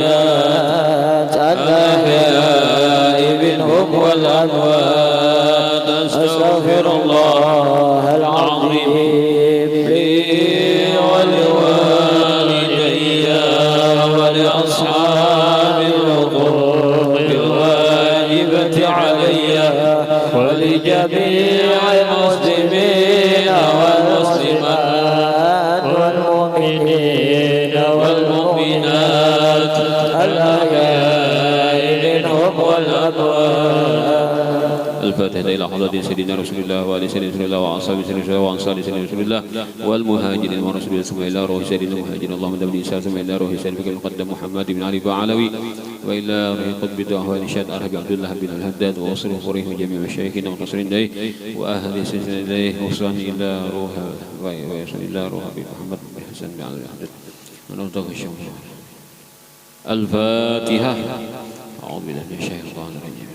والمؤمنات الأحياء منهم والأموات أستغفر الله العظيم لي ولوالدي ولأصحاب الحقوق الواجبة علي ولجميع المسلمين والمسلمات والمؤمنين والمؤمنات الأحياء منهم والأموات. الفاتحة إلى حضرة سيدنا رسول الله وآل سيدنا رسول الله وأصحاب سيدنا رسول الله وأنصار سيدنا رسول الله والمهاجرين ورسول الله ثم إلى روح سيدنا المهاجرين اللهم دبر إنسان ثم إلى روح سيدنا المقدم محمد بن علي بعلوي وإلى روح قطب الدعوة ونشاد أرهب عبد الله بن الهداد وأصله فريه وجميع مشايخنا وقصرين إليه وأهل سيدنا إليه وصلنا إلى روح ويصل إلى روح محمد بن حسن بن علي ونرضى الشمس. الفاتحة. أعوذ بالله من الشيطان الرجيم.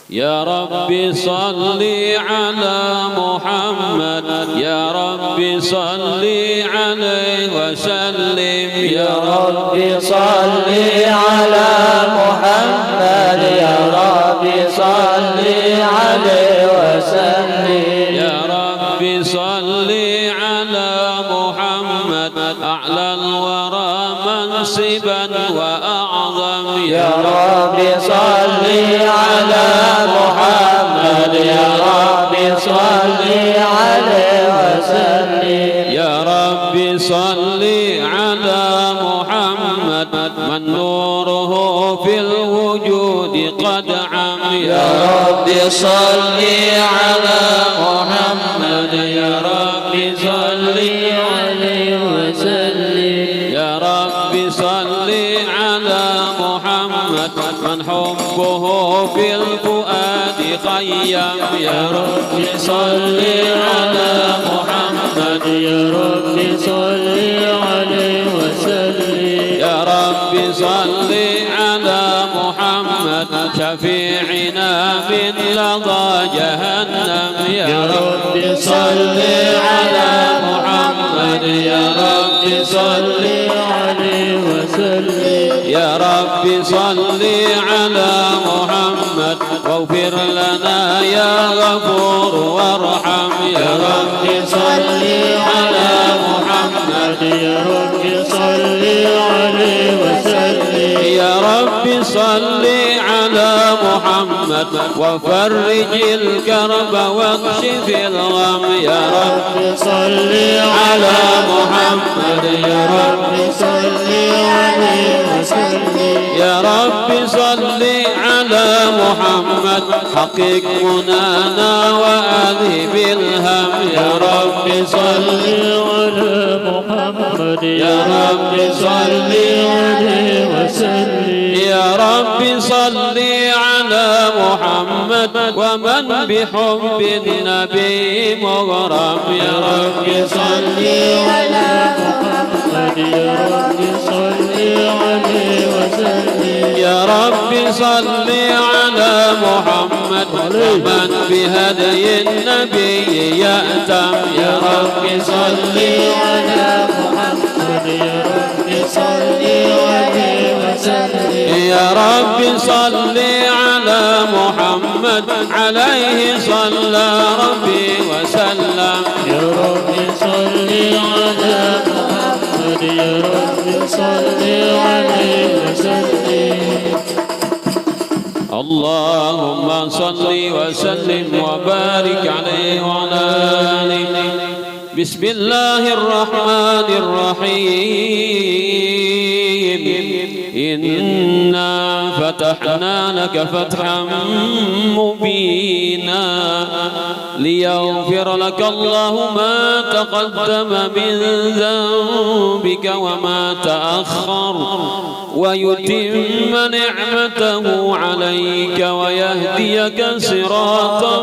يا رب صل على محمد يا رب صل عليه وسلم يا رب صل على محمد يا رب صل عليه وسلم يا رب صل على محمد أعلى الورى منصبا وأعظم يا رب صل على محمد يا رب صل عليه وسلم يا رب صل على محمد من نوره في الوجود قد عم يا رب صل على محمد يا رب صل عليه وسلم يا رب صل على محمد من حبه في الفؤاد خيم يا رب صل على محمد يا رب صل عليه وسلم يا رب صل على محمد شفيعنا من لظى جهنم يا رب صل على محمد يا رب صل عليه وسلم يا رب صل على محمد واغفر لنا يا غفور وارحم يا رب صل على محمد يا رب صل عليه وسلم يا رب صل على محمد وفرج الكرب واكشف الغم يا رب صل على محمد يا رب صل عليه وسلم يا رب صل على محمد حقق منانا وأذهب الهم يا رب صل على محمد يا رب صل عليه وسلم يا رب صل على محمد ومن بحب النبي مغرم يا رب صل على محمد يا رب صل عليه وسلم يا رب صل على محمد ومن بهدي النبي يأتم يا رب صل على محمد يا رب صل عليه وسلم يا رب صل على محمد عليه صلى ربي وسلم يا رب صل على محمد يا رب صل عليه وسلم اللهم صل وسلم وبارك عليه وعلى آله بسم الله الرحمن الرحيم إنا فتحنا لك فتحا مبينا ليغفر لك الله ما تقدم من ذنبك وما تأخر ويتم نعمته عليك ويهديك صراطا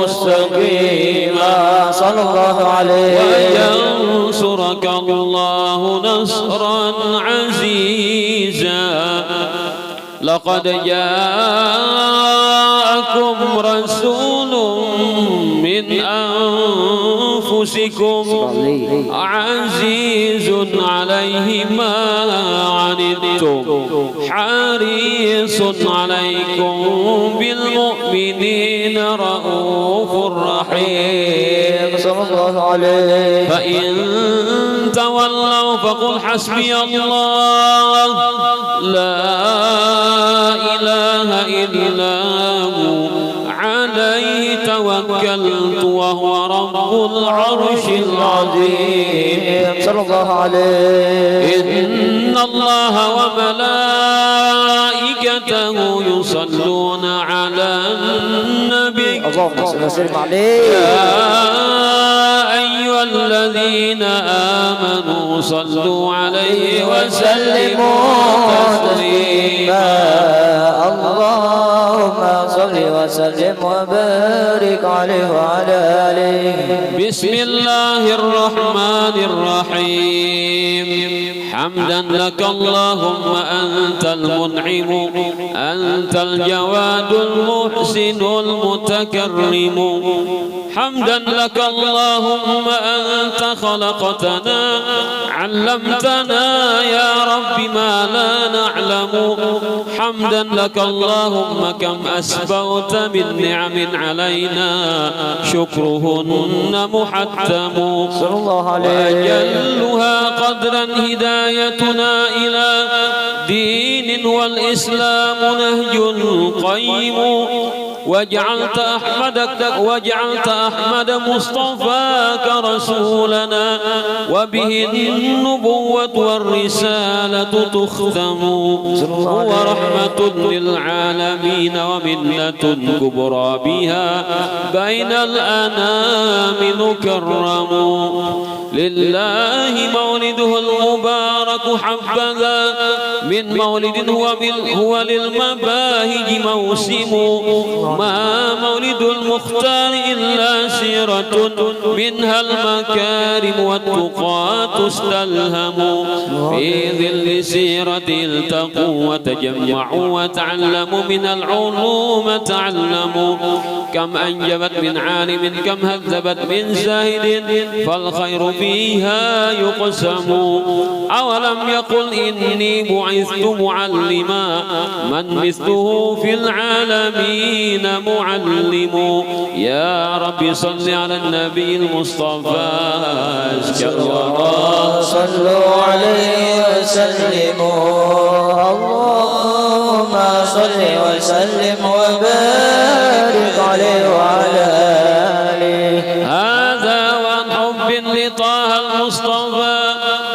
مستقيما صلى الله عليه وينصرك الله نصرا عزيزا لقد جاءكم رسول من أنفسكم عزيز عليه ما عنتم حريص عليكم بالمؤمنين رؤوف رحيم صلى الله عليه. فإن تولوا فقل حسبي الله لا إله إلا هو عليه توكلت وهو رب العرش العظيم صلى الله عليه. إن الله وملائكته يصلون على النبي اللهم صل وسلم عليه. يا أيها الذين آمنوا صلوا عليه وسلموا تسليما. اللهم صل وسلم وبارك عليه وعلى آله. بسم الله الرحمن الرحيم. حمدا لك اللهم أنت المنعم أنت الجواد المحسن المتكرم. حمدا لك اللهم أنت خلقتنا علمتنا يا رب ما لا نعلم. حمدا لك اللهم كم أسبغت من نعم علينا شكرهن محتم. صلى الله عليه. وأجلها قدرا هدايتنا إلى دين والإسلام نهج قيم. وجعلت أحمد مصطفاك رسولنا وبه النبوة والرسالة تختم. هو رحمة للعالمين ومنة كبرى بها بين الأنام نكرم. لله مولده المبارك حبذا من مولد هو للمباهج موسم. ما مولد المختار إلا سيرة منها المكارم والتقى تستلهم. في ظل سيرة التقوا وتجمعوا وتعلموا من العلوم تعلموا. كم أنجبت من عالم كم هذبت من زاهد فالخير فيها يقسم. أولم يقل إني بعثت معلما من مثله في العالمين معلم. يا رب صل على النبي المصطفى صلوا عليه وسلموا. اللهم صل وسلم وبارك عليه وعلى آله. هذا وعن حب لطه المصطفى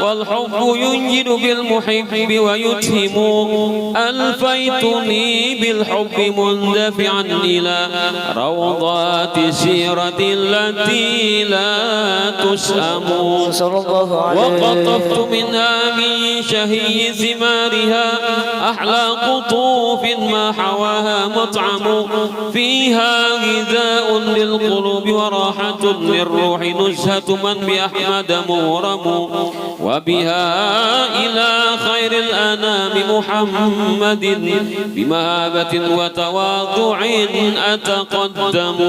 والحب ينجد بالمحب ويتهم. ألفيتني بالحب مندفعا إلى روضات سيرة التي لا تسأم. وقطفت منها من شهي ثمارها أحلى قطوف ما حواها مطعم. فيها غذاء للقلوب وراحة للروح نزهة من بأحمد مغرم. وبها إلى خير الأنام محمد بمهابة وتواضع أتقدم.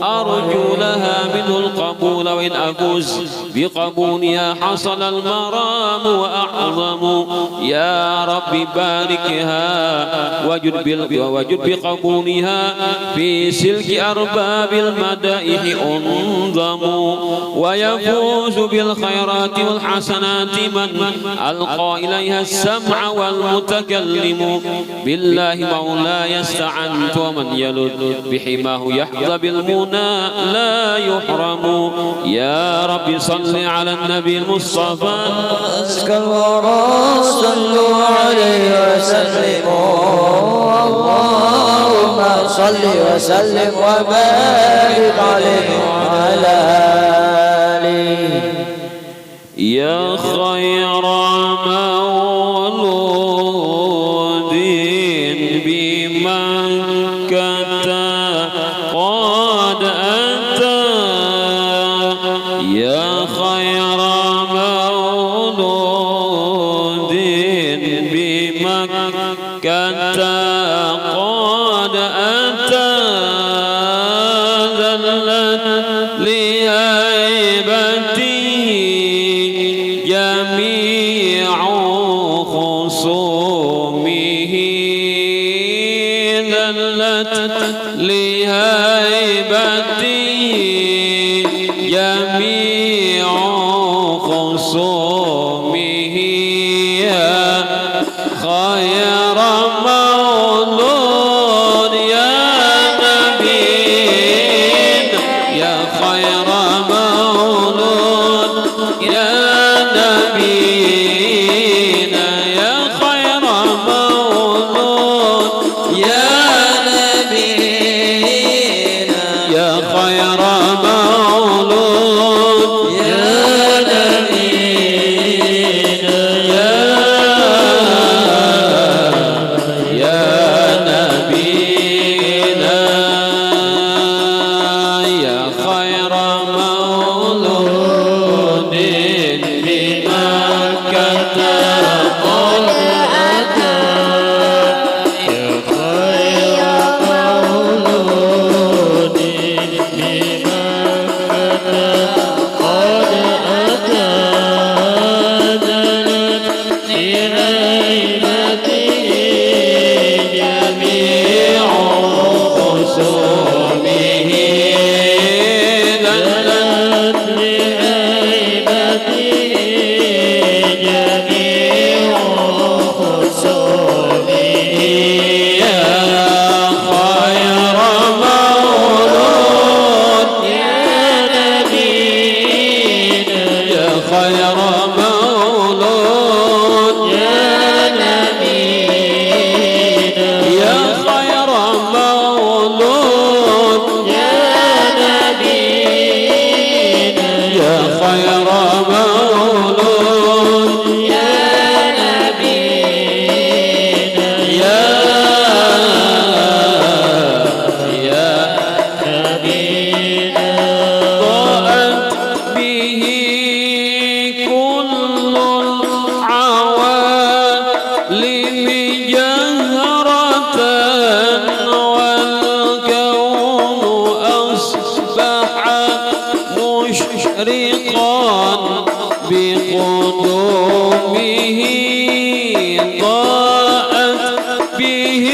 أرجو لها منه القبول وإن أفوز بقبولها حصل المرام وأعظم. يا رب باركها وجد بقبولها في سلك أرباب المدائح أنظم. ويفوز بالخيرات والحسنات من ألقى إليها السمع والمتكلم. بالله مولاي استعنت ومن يلد بحماه يحظى بالمنى لا يحرم. يا رب صل على النبي المصطفى أزكى الورى صلوا عليه وسلموا. اللهم صل وسلم وبارك عليه وعلى آله. يا خير مولود بمكة قد أتى. يا خير مولود بمكة قد أتى. ذلت جميع خصومه يا خير مولود يا نبينا يا خير مولود يا نبينا يا خير مولود يا نبينا يا خير مولود يا نبينا يا نبينا يا خير مولود بمكة قد أتى يا خير مولود بمكة قد أتى دنت لهيبته جميع خصومه دنت لهيبته جميع خصومه يا خير مولود يا نبينا يا خير مولود يا نبينا يا خير مولود يا نبينا يا خير مولود يا نبينا يا نبينا ضاءت به كل العوالم جهرة والكون أصبح مشرقا بقدومه ضاءت به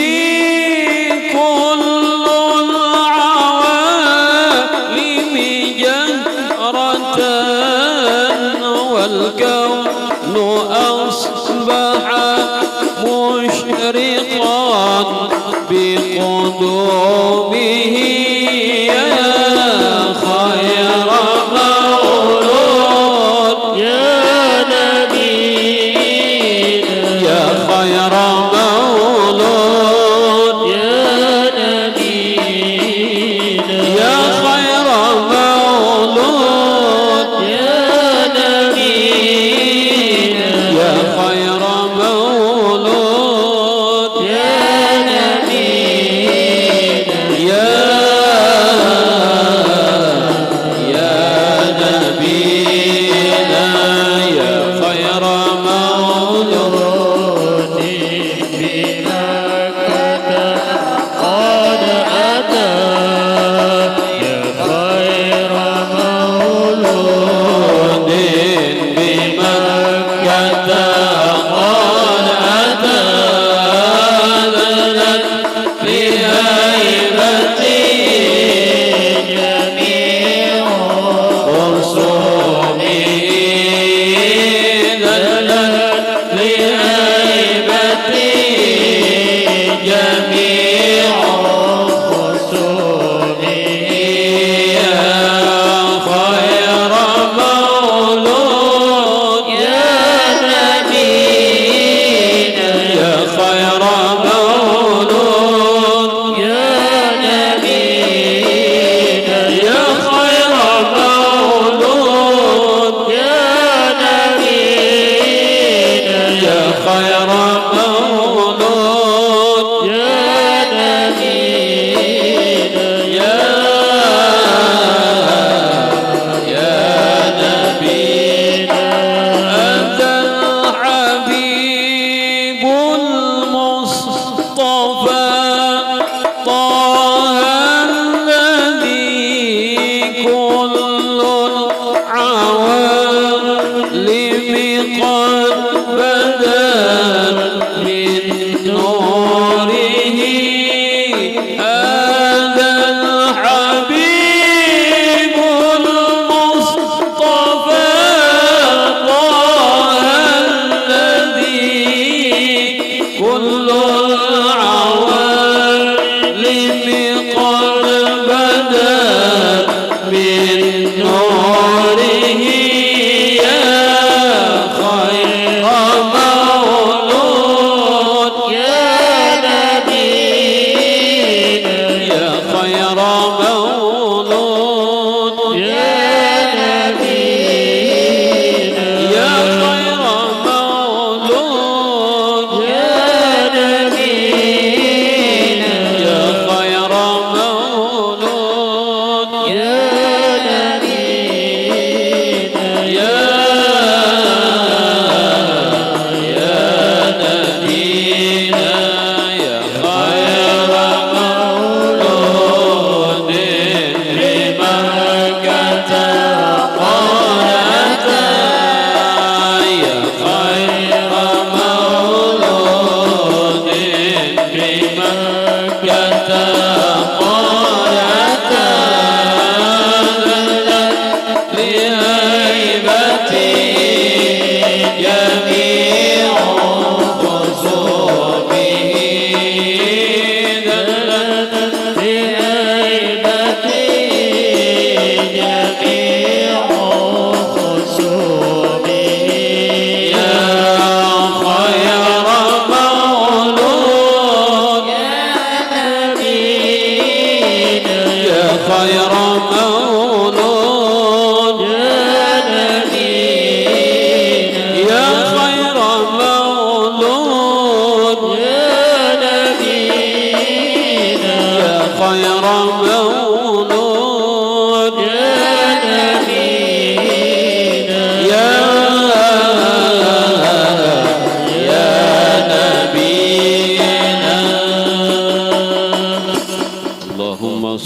كل العوالم جهرة والكون أصبح مشرقا بقدومه يا خير مولود يا نبينا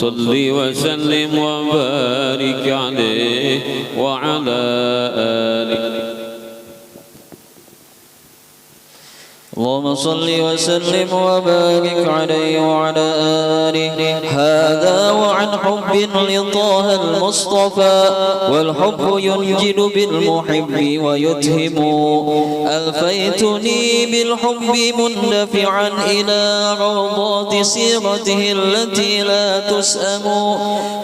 صل وسلم وبارك عليه وعلى آله. اللهم صل وسلم وبارك عليه وعلى آله. هذا وعن حب لطه المصطفى، والحب ينجل بالمحب ويتهم. ألفيتني بالحب مندفعا إلى روضات سيرته التي لا تسأم،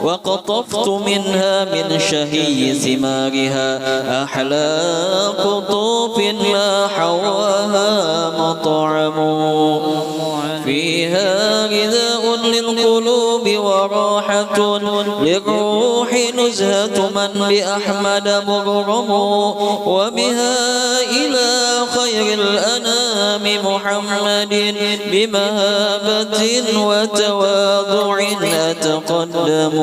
وقطفت منها من شهي ثمارها أحلى قطوف لا حواها مطعم. فيها غذاء للقلوب وراحة للروح، نزهة من بأحمد مغرم. وبها إلى خير الأنام محمد بمهابة وتواضع أتقدم.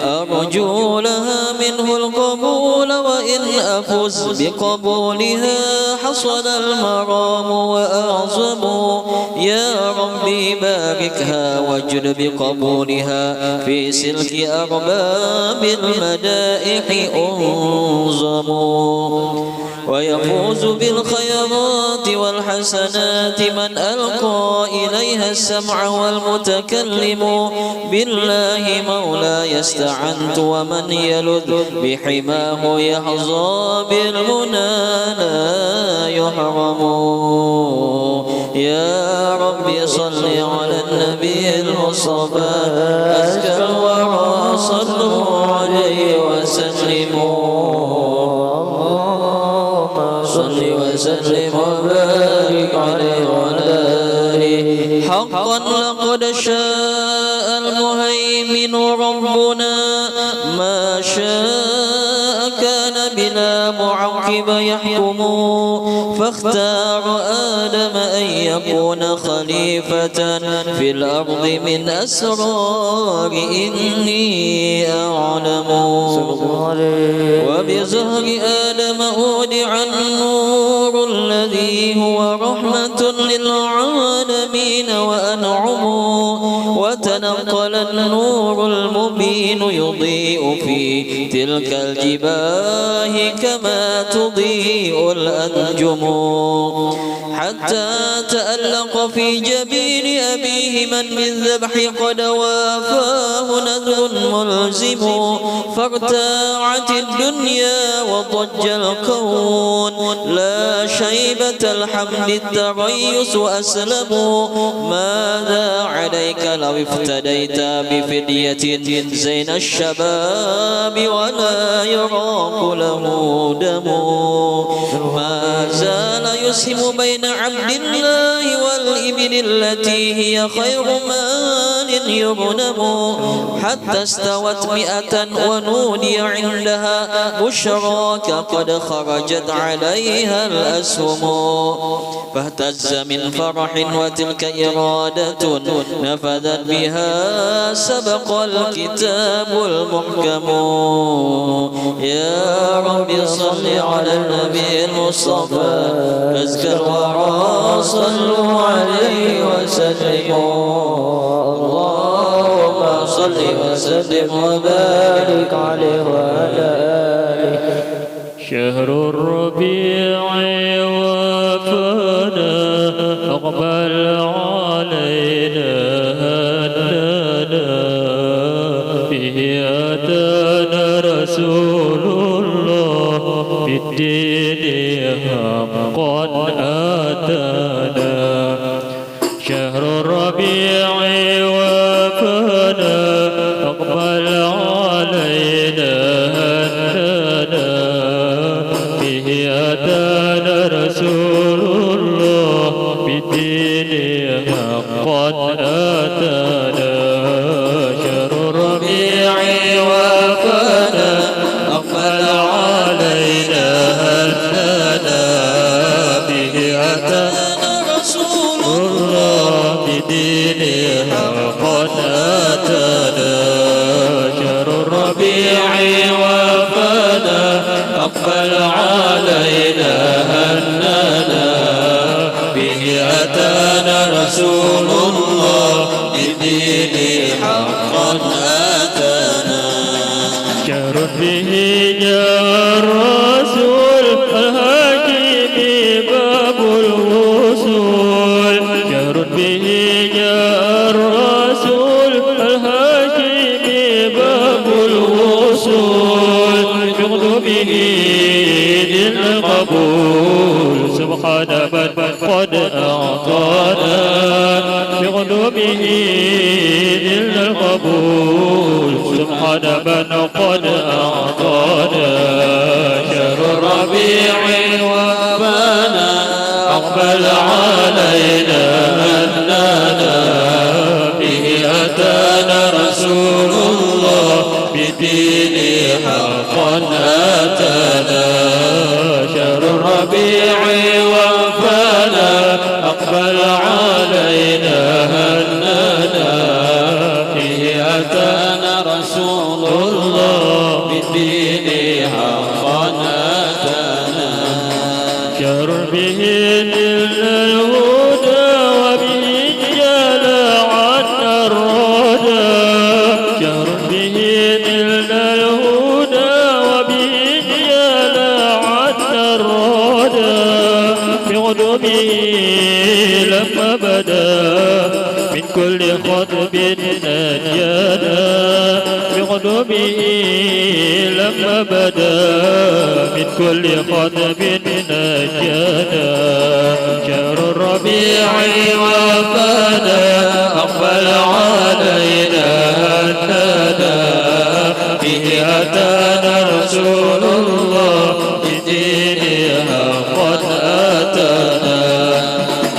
أرجو لها منه القبول، وإن أفز بقبولها حصل المرام وأعظم. يا ربي باركها واجد بقبولها في سلك أرباب المدائح أنظم. ويفوز بالخيرات والحسنات من ألقى إليها السمع والمتكلم. بالله مولاي استعنت، ومن يلذ بحماه يحظى بالمنى لا يحرم. يا رب صل على النبي المصطفى، أزكى الورى صلوا عليه وسلموا. صل وسلم وبارك عليه وعلى آله. حقا لقد شاء المهيمن ربنا، ما شاء كان بلا معقب يحكم. فاختار آدم أن يكون خليفة في الأرض من أسرار إني أعلم. وبزهر آدم أودع النور الذي هو رحمة للعالمين وأنعم. وتنقل النور المبين يضيء في تلك الجباه كما تضيء الأنجم. حتى تألق في جبين أبيه من بالذبح قد وافاه نذر ملزم. فارتاعت الدنيا وضج الكون، لا شيبة الحمد التريس أسلم. ماذا عليك لو افتديت بفدية زين الشباب ولا يراق له دم. ما زال يسهم بين عبد الله والإبل التي هي خير مال يغنم. حتى استوت 100 ونودي عندها بشراك قد خرجت عليها الأسهم. فاهتز من فرح وتلك إرادة نفذت بها سبق الكتاب المحكم. يا رب صل على النبي المصطفى، أزكى الورى صلوا عليه وسلموا. اللهم صل وسلم وبارك عليه وعلى آله. شهر الربيع وافانا، أقبل علينا هنانا. به أتانا رسول الله، بالدين حقا أتانا. شهر الربيع وافانا، أقبل علينا هنانا. به أتانا رسول الله، بالدين حقا أتانا. شهر الربيع وافانا، أقبل علينا هنانا. به أتانا رسول الله، بدين حقا أتانا. شهر الربيع به جاء الرسول الحكيم باب الوصول شهر به جاء الرسول الحكيم باب الوصول شغل به دين القبول سبحان من قد أعطانا شغل به دين القبول سبحان من قد أعطانا شهر الربيع وفانا أقبل علينا أننا به أتانا رسول الله بدين حقا أتانا شهر الربيع وفانا أقبل علينا أننا به أتانا رسول الله بالدين حقا أتانا شهر به نلنا الهدى وبه جلى عنا الردى شهر به نلنا الهدى وبه جلى عنا الردى بغدومه لما بدا من كل خطب نجانا بغدومه لما بدا من كل خطب نجانا شهر الربيع وفانا أقبل علينا أننا به أتانا رسول الله بدين حقا أتانا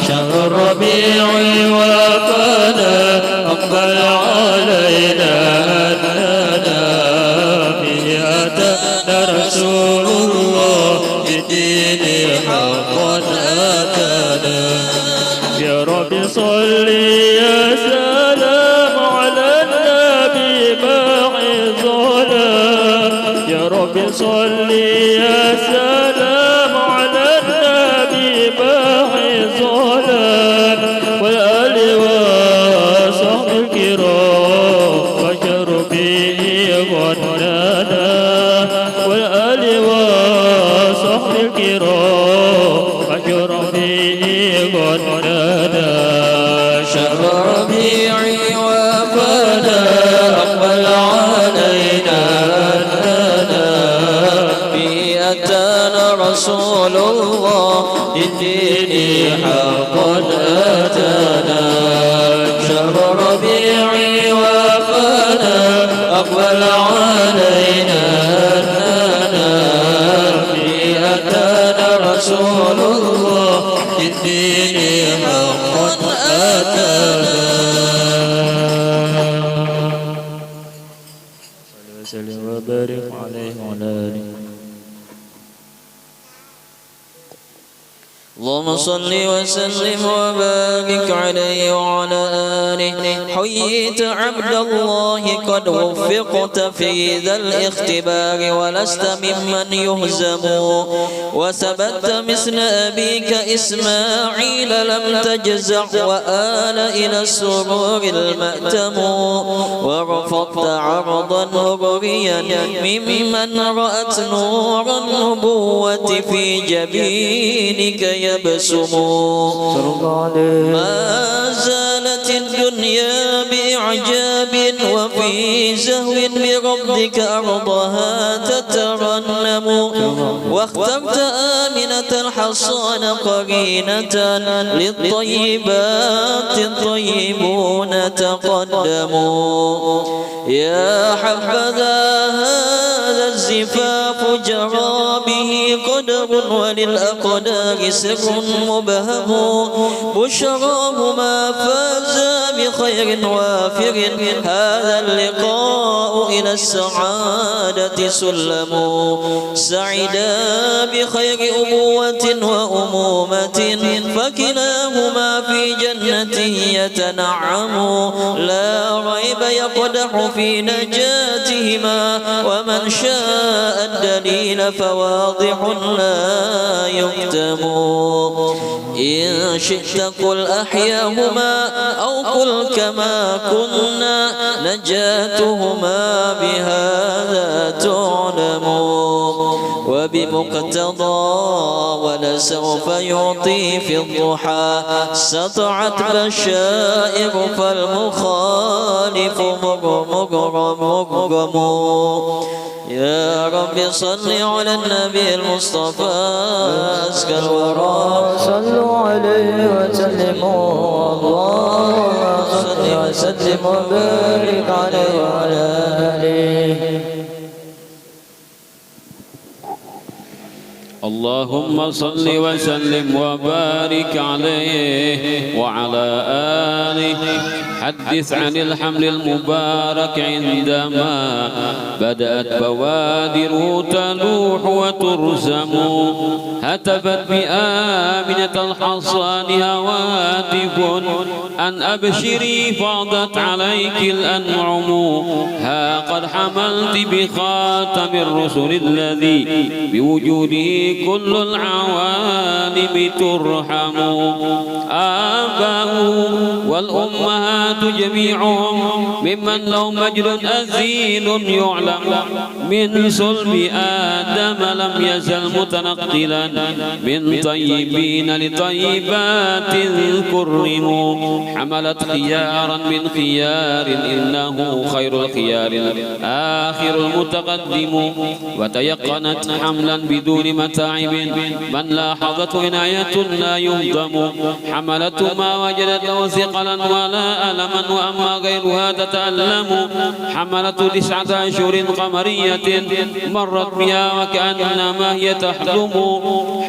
شهر الربيع وفانا أقبل علينا أننا به أتانا رسول الله بدين حقا أتانا يا رب صل يا سلام على النبي مع الظلام يا رب صل يا سلام على النبي مع الظلام والآل وصحب الكرام وشر به غنانا والآل وصحب الكرام وشر به غنانا شهر الربيع وفانا أقبل علينا أننا به أتانا رسول الله بالدين حقا أتانا شهر الربيع وفانا أقبل علينا أننا به أتانا رسول الله بالدين حقا أتانا وسلم وبارك عليه وعلى آله اللهم صل وسلم وبارك عليه وعلى آله حييت عبد الله قد وفقت في ذا الاختبار ولست ممن يهزم وثبت مثل أبيك إسماعيل لم تجزع وآل إلى السرور المأتم ورفضت عرضا مغريا ممن رأت نور النبوة في جبينك يبسم ما زالت الدنيا بإعجاب وفي زهو بربك أرضها تترنم واخترت آمنة الحصان قرينة للطيبات الطيبون تقدموا يا حبذا هذا الزفاف جرى به قدر وللأقدار سر مبهم بشراهما فازا بخير وافر هذا اللقاء إلى السعادة سلم سعدا بخير أبوة وأمومة فكلاهما في جنة يتنعم لا ريب يقدح في نجاتهما ومن شاء الدليل فواضح لا يكتم إن شئت قل أحياهما أو قل كما كنا نجاتهما بهذا تعلم وبمقتضى ولسوف يعطي في الضحى سطعت بشائر فالمخالف مغرم يا رب صل على النبي المصطفى أزكى الورى صلوا عليه وسلموا اللهم صل وسلم وبارك عليه وعلى آله. اللهم صل وسلم وبارك عليه وعلى آله. حدث عن الحمل المبارك عندما بدأت بوادره تلوح وترسم هتفت بآمنة الحصان هواتف أن أبشري فاضت عليك الأنعم ها قد حملت بخاتم الرسل الذي بوجوده كل العوالم ترحم آباؤه والأمهات جميعهم ممن له مجد أزيل يعلم من صلب آدم لم يزل متنقلا من طيبين لطيبات كرموا حملت خيارا من خيار إنه خير الخيار آخر المتقدم وتيقنت حملا بدون متاعب من لاحظته عناية لا يهضم حملت ما وجدت له ثقلا ولا ألما وأما غيرها تتألم حملت 9 أشهر قمرية مرت بها وكأنما هي تحلم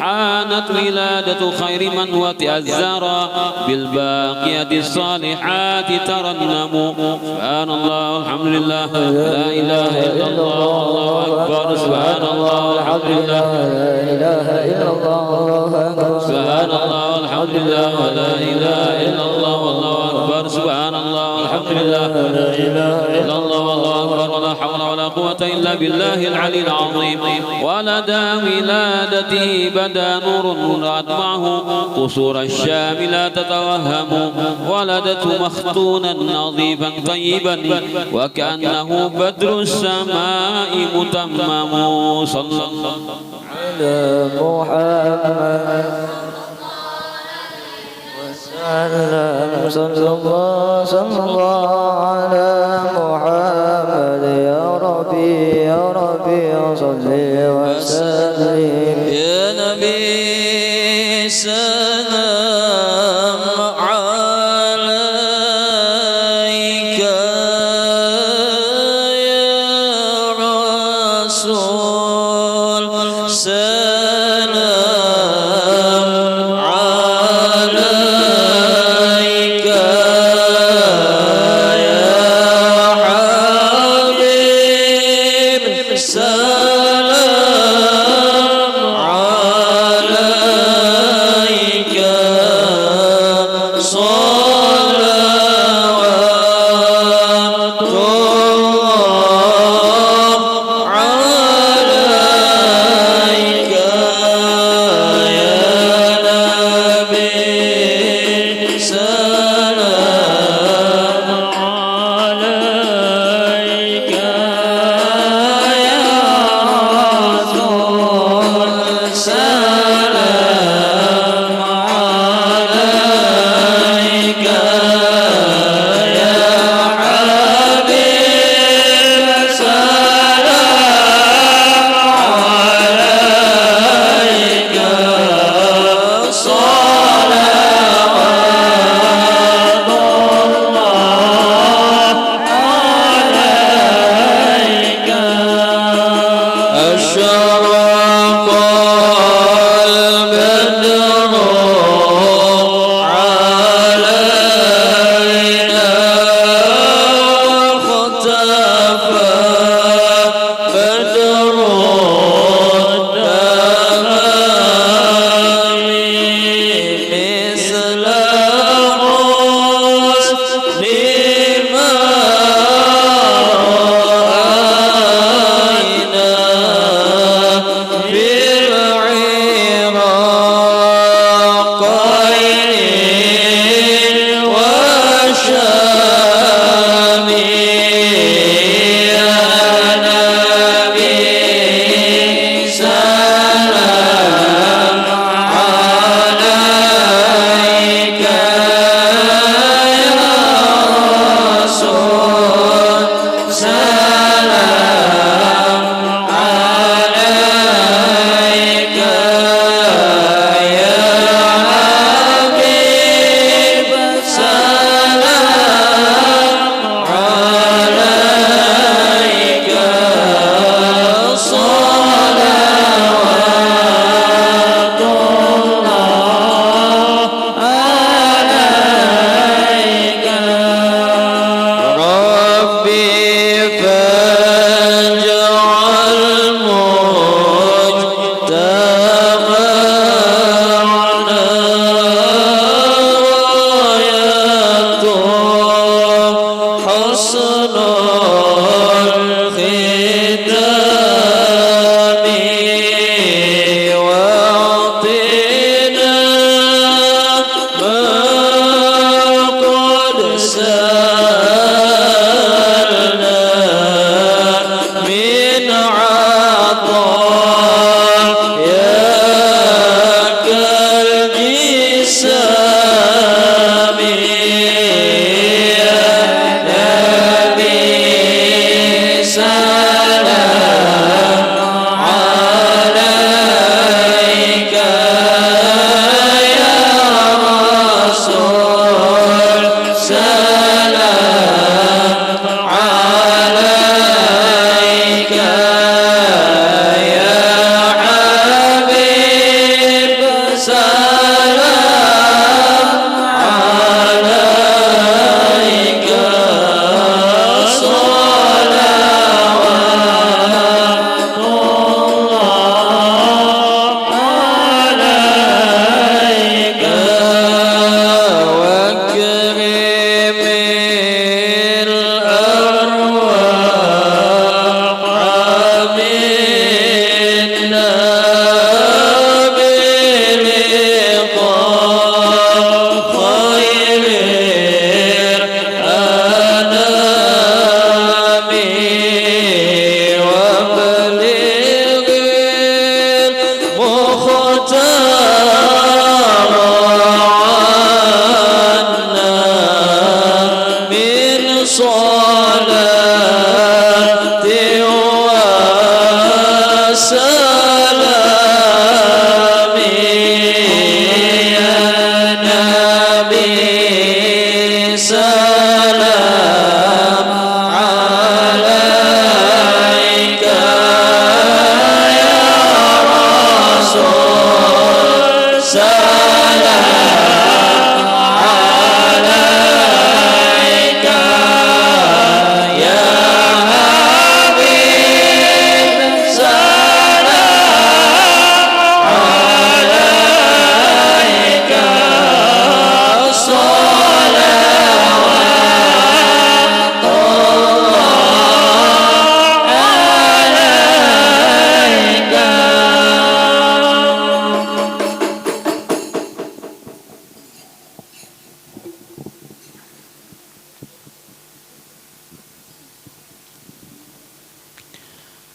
حانت ولادة خير من وتأزرا بالباقيات الصالحات ترنم سبحان الله الحمد لله لا إله إلا الله الله أكبر سبحان الله الحمد لله لا إله إلا الله الله أكبر سبحان الله الحمد لله ولا إله إلا الله والله أكبر سبحان الله الحمد لله لا إله إلا الله والله أكبر ولا حول ولا قوة إلا بالله العلي العظيم ولدى ولادته بدا نور رأت معه قصور الشام لا تتوهم ولدته مختونا نظيفا طيبا وكأنه بدر السماء متمم صلى الله على محمد وسلم صلى الله على محمد يا ربي صل وسلم يا نبي سلام عليك يا رسول سلام عليك يا حبيب سلام عليك صلوات الله عليك يا نبي سلام عليك يا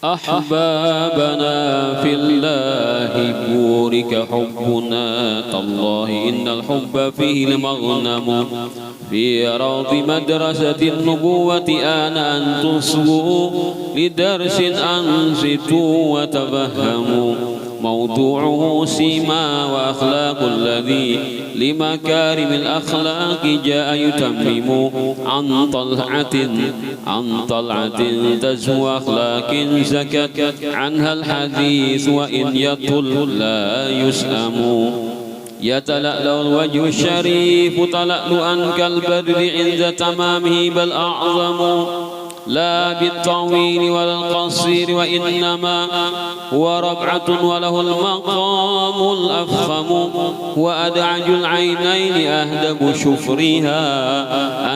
أحبابنا في الله بورك حبنا تالله إن الحب فيه المغنم في روض مدرسة النبوة آن أن تصغوا لدرس أنصتوا وتفهموا موضوعه سيما وأخلاق الذي لمكارم الأخلاق جاء يتمم عن طلعة تزهو أخلاق زكت عنها الحديث وإن يطل لا يسأم يتلألأ الوجه الشريف تلألؤا كالبدر عند تمامه بل أعظم لا بالطويل ولا القصير وإنما هو ربعة وله المقام الأفخم وأدعج العينين أهدب شفرها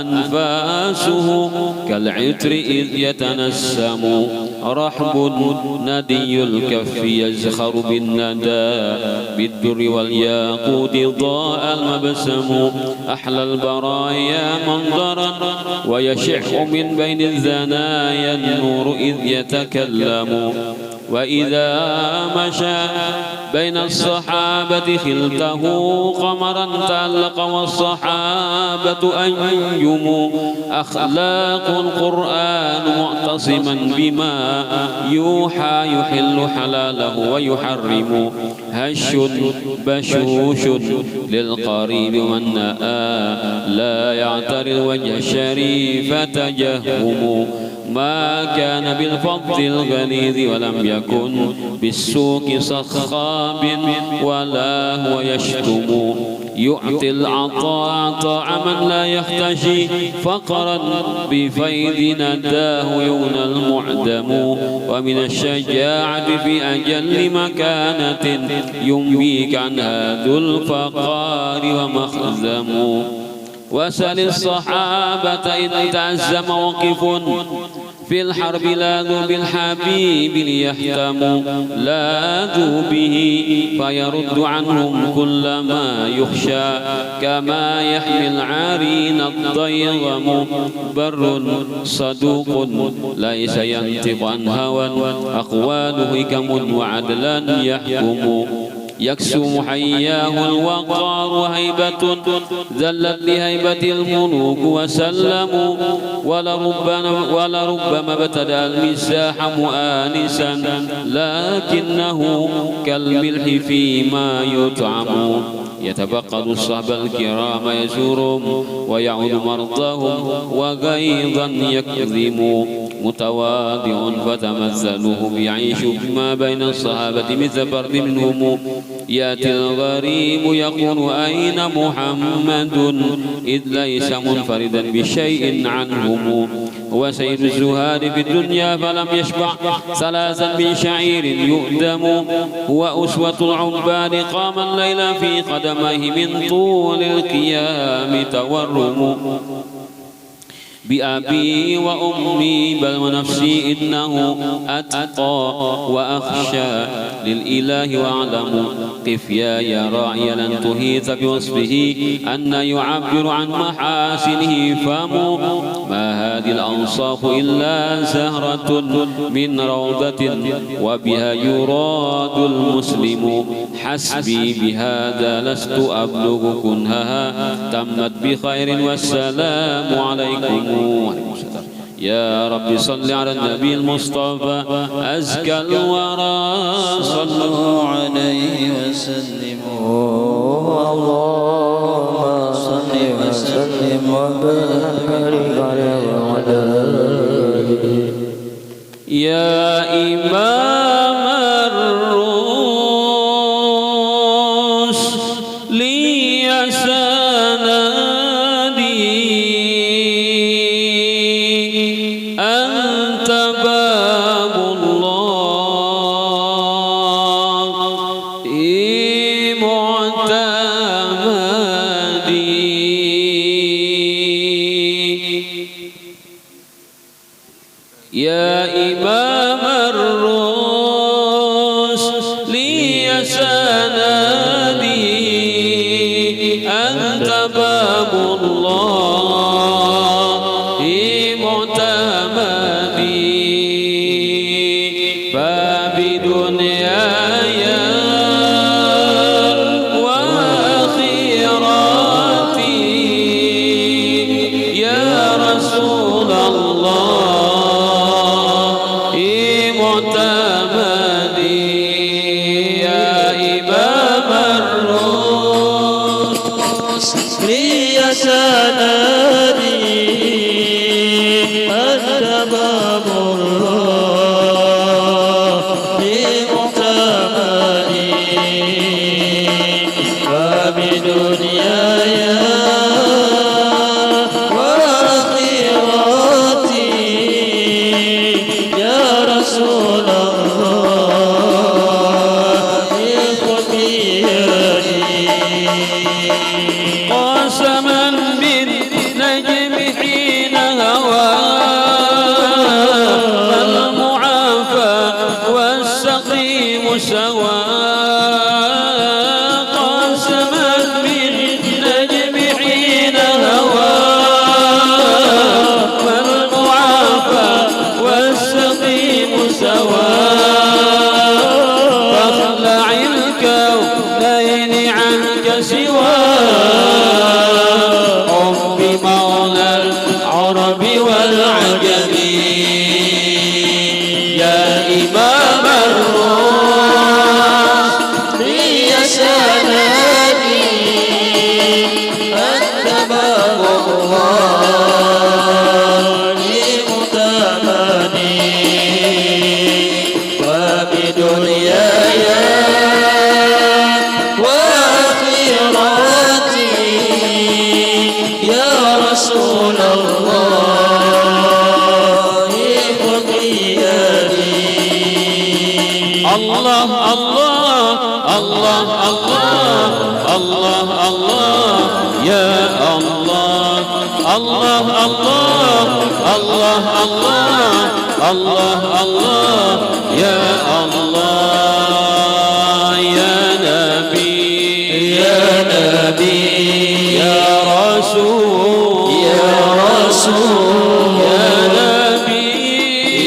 أنفاسه كالعطر إذ يتنسم رحب ندي الكف يزخر بالندى بالدر والياقوت ضاء المبسم أحلى البرايا منظرا ويشع من بين الزنايا النور إذ يتكلم وإذا مشى بين الصحابة خلته قمرا تألق والصحابة أنجم أخلاق القرآن معتصما بما يوحى يحل حلاله ويحرم هش بشوش للقريب من نأى لا يعتري الوجه الشريف تجهم ما كان بالفضل الغليظ ولم يكن بالسوق صخاب ولا هو يشتم يعطي العطاء عطاء من لا يختشي فقرا بفيض نداه يغنى المعدم ومن الشجاعة في أجل مكانة ينبيك عنها ذو الفقار ومخزم وسل الصحابة إن تعز موقف في الحرب لاذوا بالحبيب ليحتموا لاذوا به فيرد عنهم كل ما يخشى كما يحمي العارين الضيغم بر صدوق ليس ينطق عن هوى أقواله حكم وعدلا يحكم يكسو حياه الوقار هيبة ذلت لهيبة الملوك وسلموا ولربما ابتدى المساح مؤانسا لكنه كالملح فيما يطعم يتفقد الصحب الكرام يزورهم ويعود مرضاهم وغيظا يكظم متواضع فتمثلهم يعيش بما بين الصحابة مثل فرد منهم يأتي الغريب يقول أين محمد إذ ليس منفردا بشيء عنهم هو سيد الزهاد في الدنيا فلم يشبع ثلاثا من شعير يؤدم هو أسوة العباد قام الليل في قدميه من طول القيام تورم بأبي وأمي بل ونفسي إنه أتقى وأخشى للإله وأعلم قف يا راعي لن تهيث بوصفه أن يعبر عن محاسنه فمو ما هذه الأنصاف إلا زهرة من روضة وبها يراد المسلم حسبي بهذا لست أبلغ كنهها تمت بخير والسلام عليكم. يا رب صل على النبي المصطفى أزكى الورى صلوا عليه وسلموا اللهم صل وسلم وبارك عليه وعلى آله يا إمام الروس لي سندي أنت باب الله معتمدي يا إمام الروس معتمدي يا إمام الرسل يا سندي أنت باب الله لمعتمدي وبدنياي وآخرتي يا رسول الله خذني قسما بالنجم حين هوى فالمعافى والسقيم سوى قسما بالنجم حين هوى فالمعافى والسقيم سوى فاخلع الكونين عنك سوى حب مولى العرب والعجم يا إمام الرسل يا سندي أنت باب الله لمعتمدي وبدنياي وآخرتي يا رسول الله خذ بيدي الله الله الله الله الله الله يا الله الله الله الله الله الله الله يا الله يا نبي يا نبي يا رسول يا رسول يا نبي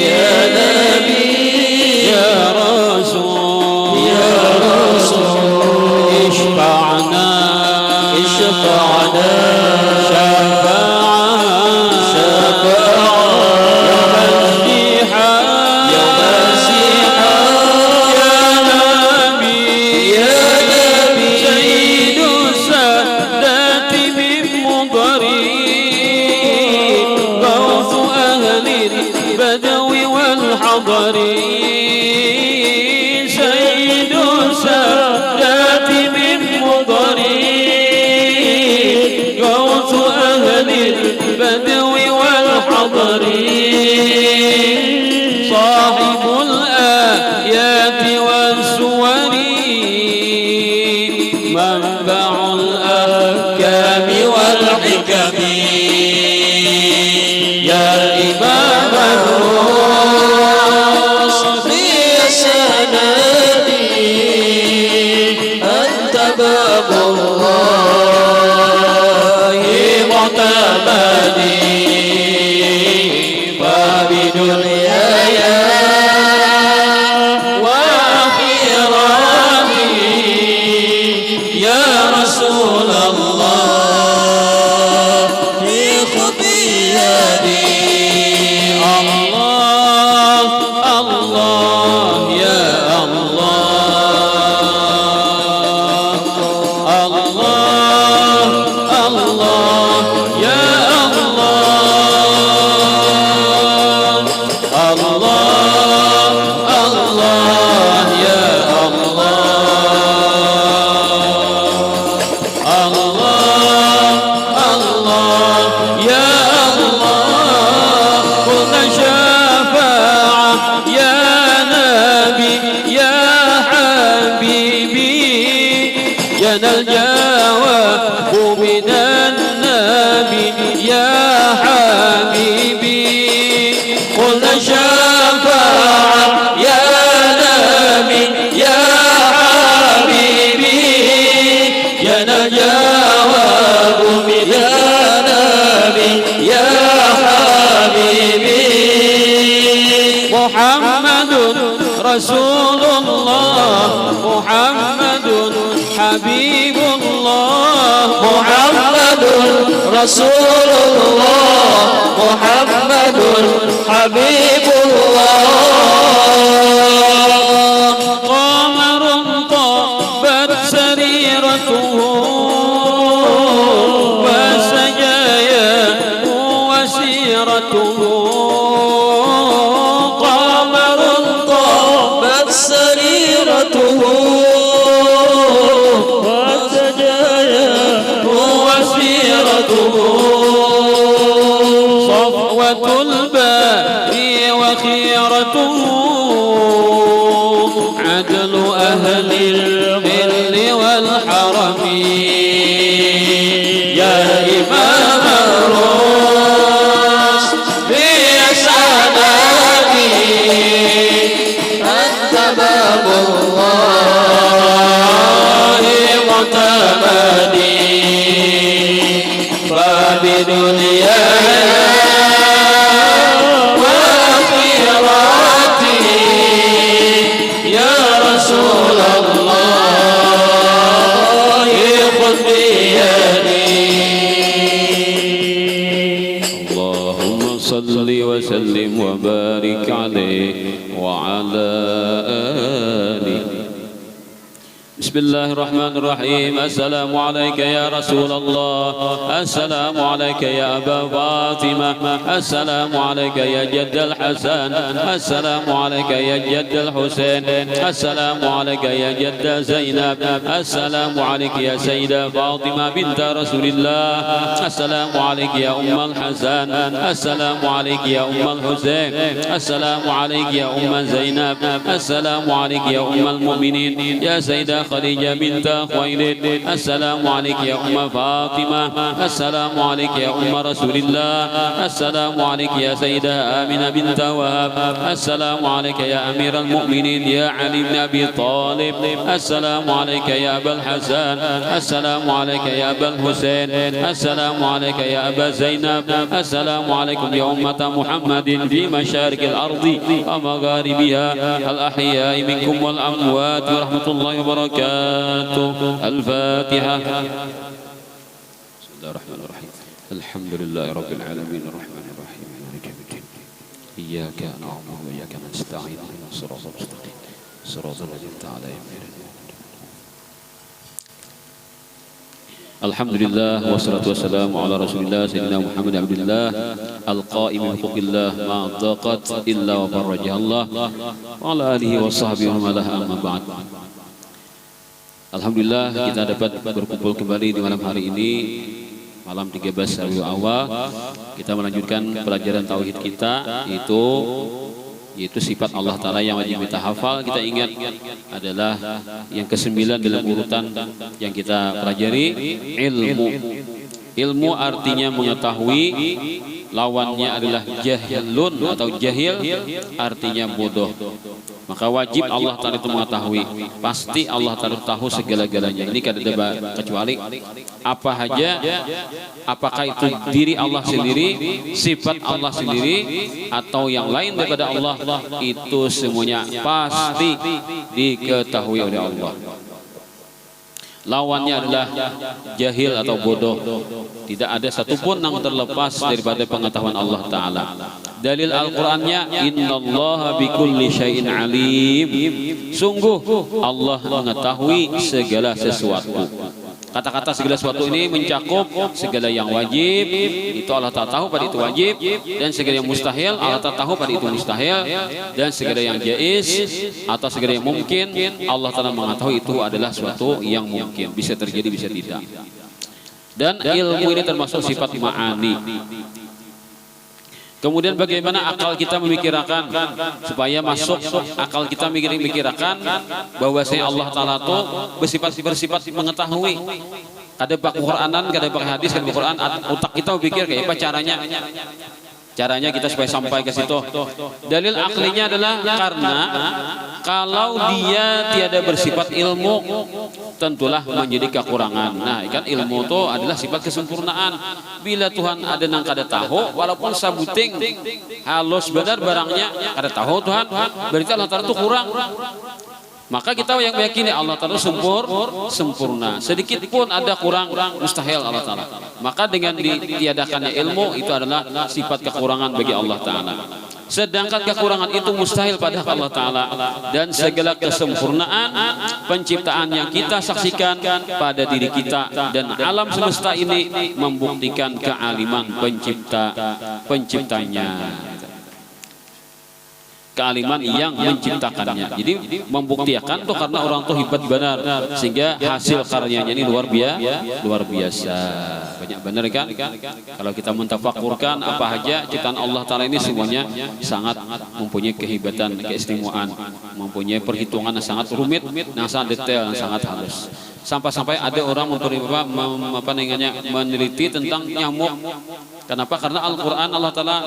يا نبي يا رسول يا رسول اشفعنا اشفعنا يوم الزحام يا نبي سيد السادات من مضري غوث أهل البدو والحضر سيد السادات من مضري غوث أهل البدو والحضر صاحب الآيات والسور منبع الأحكام والحكم يا إمام الرسل يا سندي أنت باب الله معتمدي وبدنياي وآخرتي يا رسول الله خذ بيدي الله الله يا الله الله الله يا الله الله الله يا الله الله يا الله قلنا شفاعة يا نبي يا حبيبي يا الجواب من النبي يا حبيبي قلنا شفاعة يا نبي يا حبيبي يا الجواب من النبي يا حبيبي محمد رسول الله محمد حبيب الله محمد رسول الله محمد حبيب الله عدل أهل الحل والحرم يا إمام الرشد يا سلامي أنت باب الله معتمدي فبدنياي وآخرتي يا رسول الله خذ بيدي. اللهم صل وسلم وبارك عليه وعلى آله. بسم الله الرحمن الرحيم. السلام عليك يا رسول الله، السلام عليك يا أبا فاطمة، السلام عليك يا جد الحسن، السلام عليك يا جد الحسين، السلام عليك يا جد زينب، السلام عليك يا سيدة فاطمة بنت رسول الله، السلام عليك يا أم الحسن، السلام عليك يا أم الحسين، السلام عليك يا أم زينب، السلام عليك يا أم المؤمنين يا سيدة خديجة بنت خويلد، السلام عليك يا أم فاطمة، السلام عليك يا أم رسول الله، السلام عليك يا سيدة آمنة بنت وهب، السلام عليك يا أمير المؤمنين يا علي بن أبي طالب، السلام عليك يا أبا الحسن، السلام عليك يا أبا الحسين، السلام عليك يا أبا زينب، السلام عليكم يا أمة محمد في مشارق الأرض ومغاربها الأحياء منكم والأموات ورحمة الله وبركاته. الفاتحة. بسم الله الرحمن الرحيم. الحمد لله رب العالمين الرحمن الرحيم مالك يوم الدين إياك نعبد وإياك نستعين اهدنا الصراط المستقيم صراط الذين أنعمت عليهم غير المغضوب عليهم. الحمد لله والصلاة والسلام على رسول الله سيدنا محمد عبد الله القائم بحقوق الله ما ضاقت إلا وفرجها الله وعلى آله وصحبه ومن والاه أما بعد. Alhamdulillah kita dapat berkumpul kembali di malam hari ini, malam 13 Rabiul Awal. Kita melanjutkan pelajaran tauhid kita, yaitu sifat Allah Ta'ala yang wajib kita hafal. Kita ingat adalah yang ke-9 dalam urutan yang kita pelajari, ilmu. Ilmu artinya mengetahui, lawannya adalah jahilun atau jahil, artinya bodoh. Maka wajib Allah Ta'ala itu mengetahui. Pasti Allah Ta'ala tahu segala-galanya. Ini kada ada kecuali apa saja, apakah itu diri Allah sendiri, sifat Allah sendiri, atau yang lain daripada Allah, itu semuanya pasti diketahui oleh Allah. Lawannya adalah jahil atau bodoh. Tidak ada satupun yang terlepas daripada pengetahuan Allah Ta'ala. Dalil Al-Qur'annya, innallaha bikulli syai'in alim. Sungguh Allah mengetahui segala sesuatu. Kata-kata segala sesuatu ini mencakup segala yang wajib, itu Allah Ta'ala tahu pada itu wajib, dan segala yang mustahil Allah Ta'ala tahu pada itu mustahil, dan segala yang jaiz atau segala yang mungkin Allah Ta'ala mengetahui itu adalah suatu yang mungkin, bisa terjadi bisa tidak. Dan ilmu ini termasuk sifat ma'ani. Kemudian bagaimana akal kita memikirkan supaya masuk akal kita memikirkan bahwasanya Allah Ta'ala itu bersifat mengetahui. Kada pakai Quranan, kada pakai hadis, kada pakai Quran, otak kita berpikir kayak apa caranya kita supaya sampai ke situ. Dalil aklinya adalah karena kalau dia tiada bersifat ilmu, tentulah menjadi kekurangan. Nah, kan ilmu itu adalah sifat kesempurnaan. Bila Tuhan ada nang kada tahu, walaupun sabuting halus benar barangnya kada tahu Tuhan, berarti Allah Ta'ala itu kurang. Maka kita yang meyakini Allah Ta'ala sempurna. Sedikit pun ada kurang, mustahil Allah Ta'ala. Maka dengan ditiadakannya ilmu, itu adalah sifat kekurangan bagi Allah Ta'ala. Sedangkan kekurangan itu mustahil pada Allah Ta'ala. Dan segala kesempurnaan penciptaan yang kita saksikan pada diri kita dan alam semesta ini membuktikan kealiman penciptanya. Kealiman yang menciptakannya. Jadi membuktikan tuh karena orang tuh hebat benar, sehingga hasil karyanya ini luar biasa. banyak benar kan? Kalau kita mentafakurkan apa aja ciptaan Allah Ta'ala ini semuanya sangat mempunyai kehebatan, keistimewaan, mempunyai perhitungan yang sangat rumit, yang sangat detail, yang sangat halus. Sampai-sampai ada orang meneliti tentang nyamuk. Kenapa? Karena Al-Quran Allah Ta'ala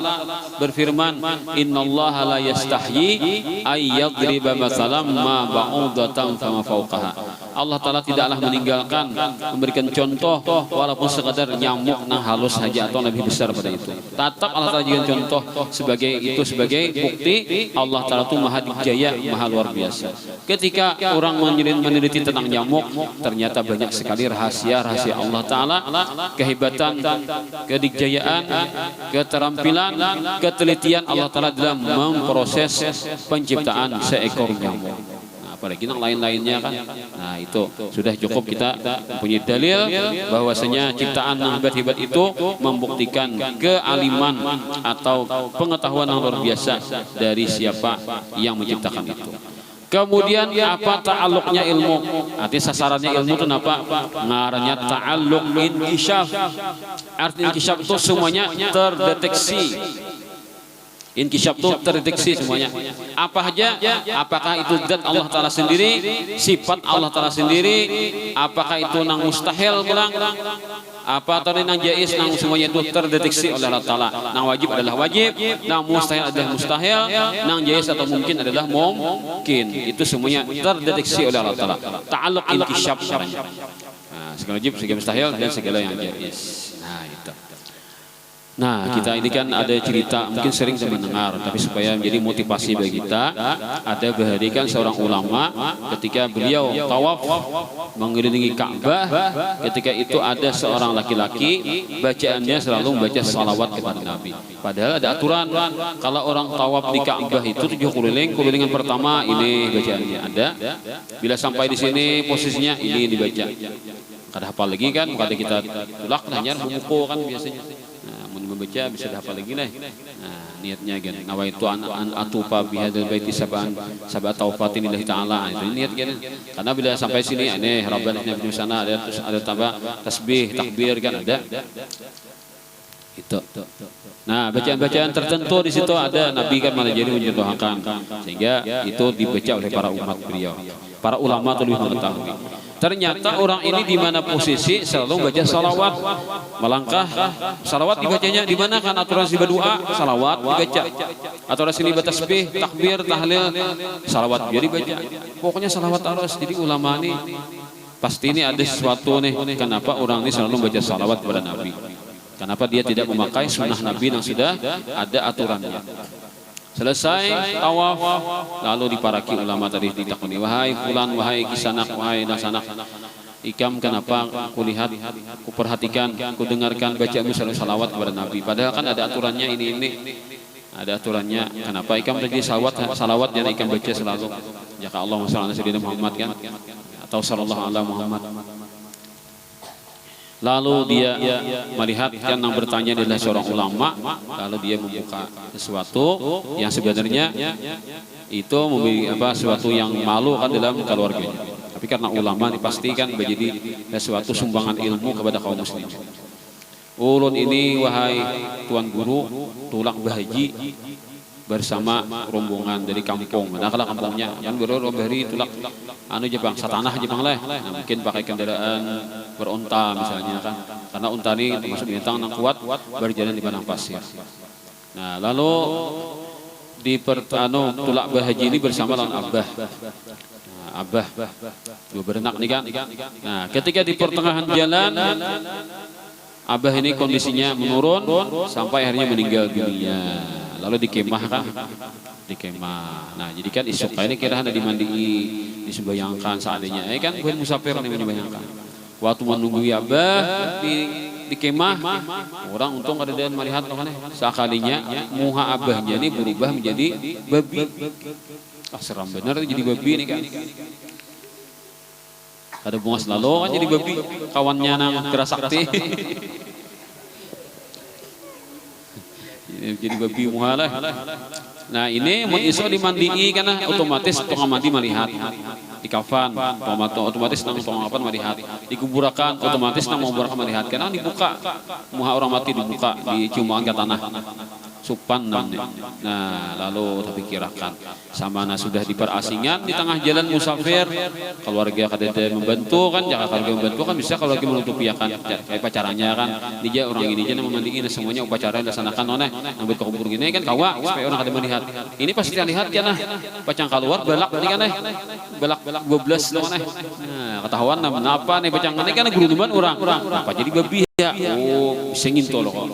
berfirman, Innallaha la yastahyi ayyadriba mathalam ma ba'udatan fama fawqaha. Allah Ta'ala tidaklah meninggalkan memberikan contoh walaupun sekadar nyamuk yang halus saja atau lebih besar pada itu. Tetap Allah Ta'ala jadikan contoh sebagai bukti Allah Ta'ala itu maha dijaya, maha luar biasa. Ketika orang meneliti tentang nyamuk, ternyata banyak sekali rahasia-rahasia Allah Ta'ala, kehebatan, kedikjayaan, keterampilan, ketelitian Allah Ta'ala dalam memproses penciptaan seekor nyamuk. Apalagi yang lain-lainnya kan. Nah itu sudah cukup kita mempunyai dalil bahwasanya ciptaan yang hebat-hebat itu membuktikan kealiman atau pengetahuan yang luar biasa dari siapa yang menciptakan itu. Kemudian apa ta'alluqnya ilmu? Artinya sasarannya ilmu itu apa? Ngarannya ta'alluq inkisyaf. Artinya inkisyaf itu semuanya terdeteksi. Inkisyaf itu terdeteksi semuanya. Apa aja? Apakah itu zat Allah Ta'ala sendiri, sifat Allah Ta'ala sendiri, apakah itu nang mustahil pulang, apa atau nang jais, nang semuanya itu terdeteksi oleh Allah Ta'ala. Nang wajib adalah wajib, nang mustahil adalah mustahil, nang jais atau mungkin adalah mungkin. Itu semuanya terdeteksi oleh Allah Ta'ala. Ta'alluq inkisyaf. Nah, segala wajib, segala mustahil dan segala yang jais. Nah itu. Nah, kita ini kan ada cerita, mungkin sering kita mendengar, tapi supaya menjadi motivasi bagi kita, ada berhadikan seorang ulama ketika beliau tawaf mengelilingi Ka'bah, ketika itu ada seorang laki-laki, bacaannya selalu membaca salawat kepada Nabi. Padahal ada aturan, kalau orang tawaf di Ka'bah itu 7 keliling, kelilingan pertama ini bacaannya ada, bila sampai di sini posisinya ini dibaca. Kada hafal lagi kan, kada kita tulak hanya memukul kan biasanya. Membaca bisa dihafal lagi lah. Nah, niatnya kan nawaitu an atufa bihadzal baiti sab'an tawfatin lillahi ta'ala. Itu niat kan. Karena bila sampai sini ini Rabbana inna fi sana ada terus ada tambah tasbih, takbir kan ada. Itu. Nah, bacaan-bacaan tertentu di situ ada Nabi kan malah jadi mencontohkan sehingga itu dibaca oleh para umat beliau. Para ulama lebih mengetahui. Ternyata orang ini di mana posisi selalu baca salawat, melangkah salawat dibacanya di mana kan aturan si berdoa salawat dibaca, aturan sini tasbih, takbir, tahlil, salawat jadi baca. Pokoknya salawat terus. Jadi ulama ini pasti ini ada sesuatu nih. Kenapa orang ini selalu baca salawat kepada Nabi? Kenapa dia tidak memakai sunnah Nabi yang sudah ada aturannya? Selesai tawaf, lalu diparaki ulama tadi ditakuni, wahai fulan, wahai kisanak, wahai nasanak, ikam kenapa aku lihat, aku perhatikan, aku dengarkan bacaanmu selalu salawat kepada Nabi. Padahal kan ada aturannya ini, ada aturannya. Kenapa ikam tadi salawat dan ikam baca selalu? Jika Allah SWT Muhammad kan, atau sallallahu alaihi Muhammad. Lalu dia melihat kan yang bertanya adalah seorang ulama, lalu dia membuka sesuatu yang sebenarnya itu memiliki sesuatu yang malu kan dalam keluarganya. Tapi karena ulama dipastikan menjadi sesuatu sumbangan ilmu kepada kaum muslimin. Ulun ini wahai tuan guru tulak bahaji bersama rombongan dari kampung. Nah kalau kampungnya yang berobari tulak Jepang satanah Jepang lah. Nah, mungkin pakai kendaraan beronta misalnya kan. Karena unta ini termasuk binatang yang kuat berjalan di padang pasir. Nah, lalu di tulak bahaji ini bersama lawan Abah. Nah, Abah dua berenak nih kan. Nah, ketika di pertengahan jalan Abah ini kondisinya menurun sampai akhirnya meninggal dunia. Lalu dikemahkan, dikemah. Nah, jadi kan isuk ini kira ada dimandii, disembayangkan seadanya. Kan bukan musafir nih menyembayangkan. Waktu menunggu Abah di kemah, orang untung ada dan melihat kan sekalinya muha Abahnya ini berubah menjadi babi. Seram benar jadi babi ini kan. Ada bunga selalu kan jadi babi, kawannya nang Kerasakti. Jadi babi muhalah. Nah ini mun iso dimandii karena otomatis tukang mandi melihat di kafan otomatis nang tukang kafan melihat dikuburakan otomatis nang kuburakan melihat karena dibuka muha orang mati dibuka dicium angkat tanah supan namanya. Nah lalu tapi kirakan sama sudah di perasingan di tengah jalan musafir keluarga kada membantu kan jangan keluarga membantu kan bisa kalau lagi menutupi ya kan kayak pacarannya kan dia orang ini jangan memandiin semuanya upacara dilaksanakan oleh ngambil ke kubur gini kan kawa supaya orang kada melihat ini pasti lihat ya nah pacang keluar balak tadi kan balak 12 loh nah ketahuan apa nih pacang ini kan gerunduman orang apa jadi babi ya oh bisa nginto loh kok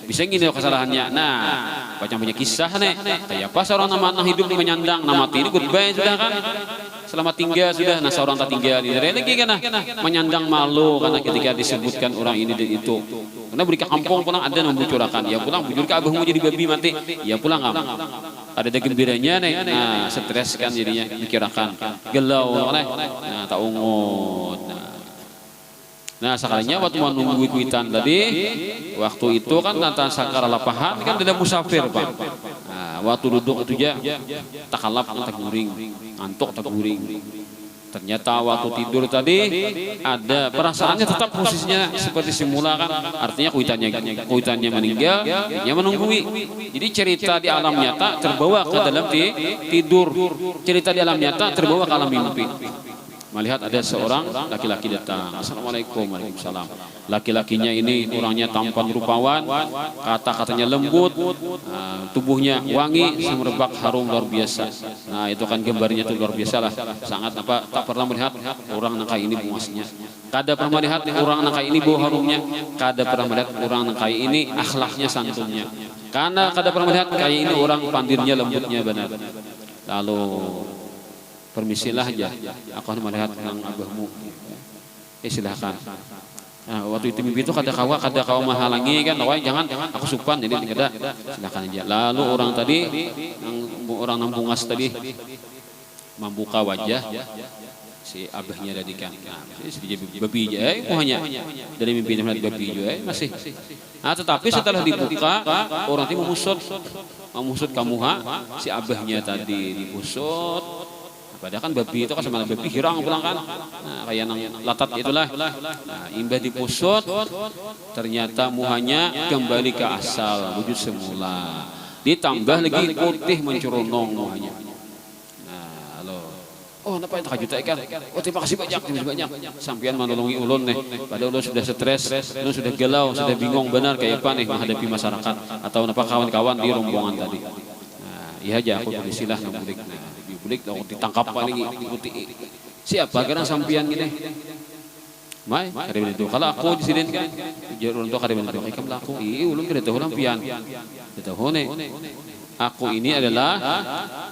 bisa nginto kesalahannya. Nah pacang punya kisah nih kayak apa seorang nama hidup di menyandang nama mati ini goodbye sudah kan selamat tinggal sudah. Nah seorang tak tinggal di lagi kan menyandang malu karena ketika disebutkan orang ini dan itu karena beri ke kampung pulang ada yang membucurakan ya pulang bujur ke abahmu jadi babi mati ya pulang kamu ada gembiranya nih nah stres kan jadinya dikirakan gelau oleh nah tak ungut. Nah sekalinya waktu mau nunggu kuitan tadi waktu itu kan tentang sakar lapahan kan tidak musafir Pak. Nah waktu duduk itu aja takalap tak guring ngantuk tak guring. Ternyata waktu tidur tadi ada perasaannya tetap posisinya seperti semula kan artinya kuitannya meninggal dia menunggui. Jadi cerita di alam nyata terbawa ke dalam tidur, cerita di alam nyata terbawa ke alam mimpi. Melihat ada seorang laki-laki datang. Assalamualaikum, waalaikumsalam. Laki-lakinya ini orangnya tampan rupawan, kata-katanya lembut, tubuhnya wangi, semerbak harum luar biasa. Nah itu kan gambarnya itu luar biasa lah. Sangat apa tak pernah melihat orang nangkai ini bungasnya. Kada pernah melihat orang nangkai ini bau harumnya. Kada pernah melihat orang nangkai ini akhlaknya santunnya. Karena kada pernah melihat kayak ini orang pandirnya lembutnya benar. Lalu permisilah aja, aku akan melihat yang abahmu. Silahkan. Nah, waktu itu mimpi itu kada kawa menghalangi kan, wah jangan aku supan jadi tidak silahkan aja. Lalu orang tadi, orang nambungas tadi membuka wajah si abahnya tadi kan. Si babi aja, hanya dari mimpinya melihat babi aja masih. Nah, tetapi setelah dibuka orang itu memusut kamuha si abahnya tadi dipusut. Padahal kan babi itu kan sama babi hirang pulang kan. Nah, kayak nang latat itulah. Nah, imbah dipusut ternyata muhanya kembali ke asal wujud semula. Ditambah lagi putih mencuronong muhanya. Nah, halo. Oh, napa itu kajuta ikan? Oh, terima kasih banyak. Sampian menolongi ulun nih. Padahal ulun sudah stres, ulun sudah galau, sudah bingung benar kayak apa nih menghadapi masyarakat atau napa kawan-kawan di rombongan tadi. Nah, iya aja aku berisilah nang bulik. Bulik ditangkap paling ikuti siapa karena sampian gini mai kada itu kalau aku di sini kan jarul untuk kada itu kayak aku ulun kada tahu lampian kita hone aku ini adalah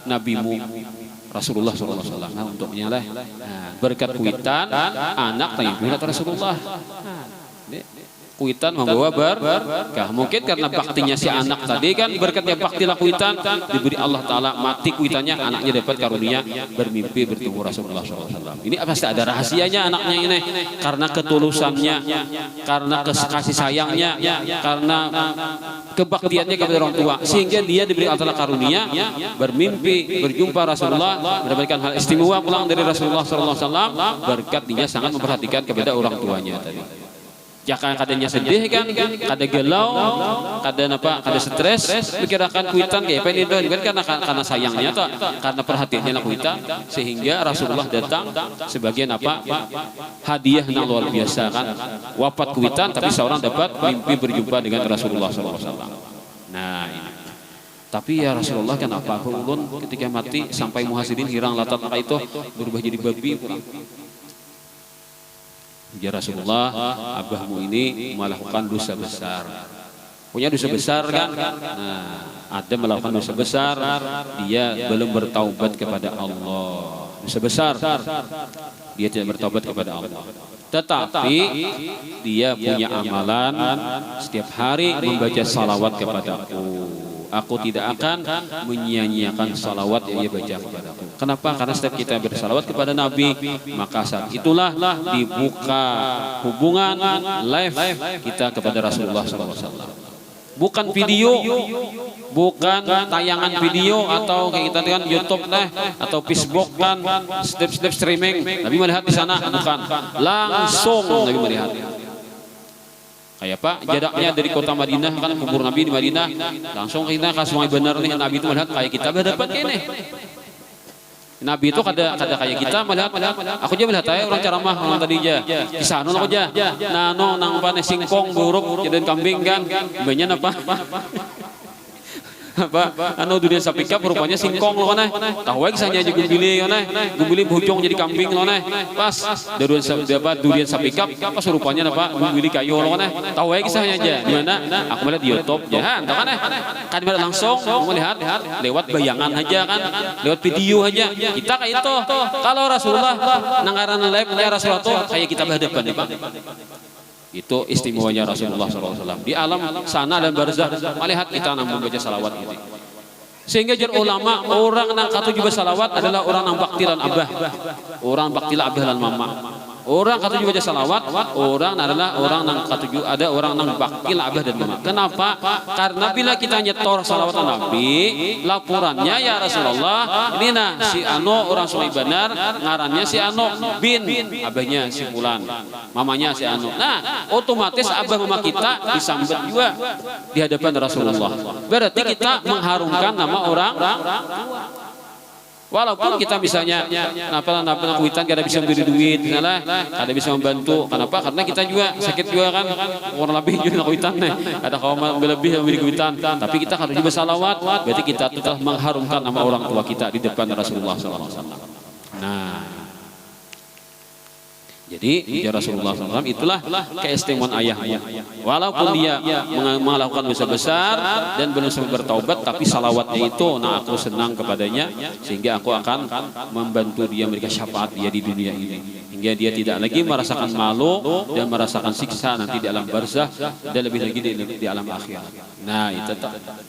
nabimu Rasulullah SAW. Nah untuknya lah berkat kuitan anak tanya Rasulullah kuitan membawa berkah. Mungkin karena baktinya si anak tadi kan berkatnya bakti lah kuitan diberi Allah Ta'ala mati kuitannya anaknya dapat karunia bermimpi bertemu Rasulullah SAW. Ini pasti ada rahasianya anaknya ini karena ketulusannya, karena kasih sayangnya, karena kebaktiannya kepada orang tua sehingga dia diberi Allah Ta'ala karunia bermimpi berjumpa Rasulullah mendapatkan hal istimewa pulang dari Rasulullah SAW berkat dia sangat memperhatikan kepada orang tuanya tadi. Jangan kadanya sedih kan, kada gelau, kada stres, pikirkan kuitan kayak apa ini kan karena sayangnya atau karena perhatiannya lah kuitan sehingga Rasulullah datang sebagian hadiah yang luar biasa kan wafat kuitan tapi seorang dapat mimpi berjumpa dengan Rasulullah SAW. Nah ini. Tapi ya Rasulullah kan apa ulun ketika mati sampai muhasirin hirang latat itu berubah jadi babi pulang. Ya Rasulullah, abahmu ini melakukan dosa besar. Punya dosa besar kan? Nah, ada melakukan dosa besar, dia belum bertaubat kepada Allah. Dosa besar, dia tidak bertaubat kepada Allah. Tetapi dia punya amalan setiap hari membaca salawat kepadaku. Aku tidak akan menyia-nyiakan salawat yang ia baca kepadaku. Kenapa? Karena setiap kita bersalawat kepada Nabi, maka saat itulah dibuka hubungan live kita kepada Rasulullah SAW. bukan video, bukan tayangan video atau kayak kita kan YouTube atau Facebook kan step streaming. Nabi melihat di sana bukan, langsung Nabi melihat. Kayak Pak, jaraknya dari kota Madinah kan kubur Nabi di Madinah, langsung kita kasih semua benar nih Nabi itu melihat kayak kita berhadapan ini. Nabi itu kada kayak kita melihat, aku aja melihat aja orang ceramah orang tadi aja, kisah aku aja, nano nang pane singkong buruk jadi kambing kan, banyak apa anu dunia sapika rupanya singkong lo kan tahu aja kisahnya aja gumbili bujong jadi kambing lo pas durian sapika pas rupanya apa gumbili kayu lo kan tahu aja kisahnya aja gimana aku melihat di YouTube ya tahu kan langsung melihat lewat bayangan aja kan lewat video aja kita kayak itu kalau Rasulullah nanggaran live ya Rasulullah tuh kayak kita berhadapan Pak. Itu istimewanya Rasulullah SAW di alam sana dan barzah melihat kita namun baca salawat gitu. Sehingga jar ulama orang nang katuju bersalawat adalah orang nang baktilan abah, orang baktilan abah dan mama. Orang katuju baca salawat, orang adalah orang nang katuju ada orang nang baktil abah dan mama. Kenapa? Karena bila kita nyetor salawat Nabi, laporannya ya Rasulullah, ini nah si Ano orang Sungai Benar, ngarannya si Ano bin, abahnya si Fulan, mamanya si Ano. Nah, otomatis abah mama kita disambut juga di hadapan Rasulullah. Berarti kita mengharumkan nama orang walaupun kita misalnya napa kuitan kada bisa memberi duit misalnya kada bisa membantu kenapa karena kita juga sakit juga kan orang lebih juga kuitan ada kaum lebih memberi kuitan tapi kita harus juga salawat berarti kita telah mengharumkan nama orang tua kita di depan Rasulullah SAW. Nah jadi ya Rasulullah SAW itulah keistimewaan ayahmu walaupun dia melakukan dosa besar dan belum sempat bertaubat tapi salawatnya itu nah aku senang kepadanya sehingga aku akan membantu dia memberikan syafaat dia di dunia ini hingga dia tidak lagi merasakan malu dan merasakan siksa nanti di alam barzah dan lebih lagi di alam akhirat. Nah itu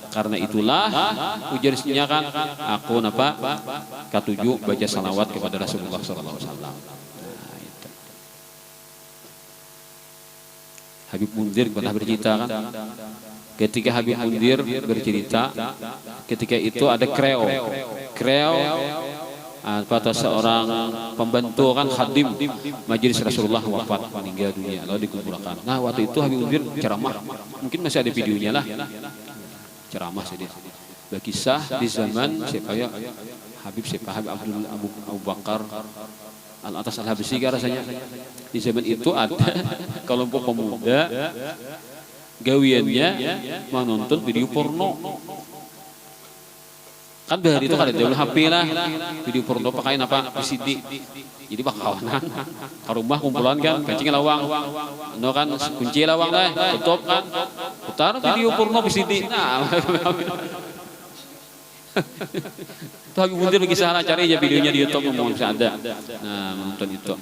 karena itulah ujarnya kan aku katuju baca salawat kepada Rasulullah SAW. Habib Munzir pernah bercerita kan ketika Habib Munzir bercerita ketika itu ada kreo atau seorang pembantu kan khadim majelis Rasulullah wafat meninggal dunia lalu dikuburkan. Nah waktu itu Habib Munzir ceramah mungkin masih ada videonya lah ceramah sedih berkisah di zaman siapa ya Habib Abu Bakar Al-Atas Al-Habsyi rasanya di zaman itu ada kelompok pemuda gawiannya menonton video porno kan dari itu kan ada HP lah video porno pakai apa VCD jadi kawanan ke rumah kumpulan kan kancing lawang no kan kunci lawang lah tutup kan putar video porno VCD nah itu Habib Munzir lagi salah cari aja videonya di YouTube ngomong bisa ada. Nah menonton itu.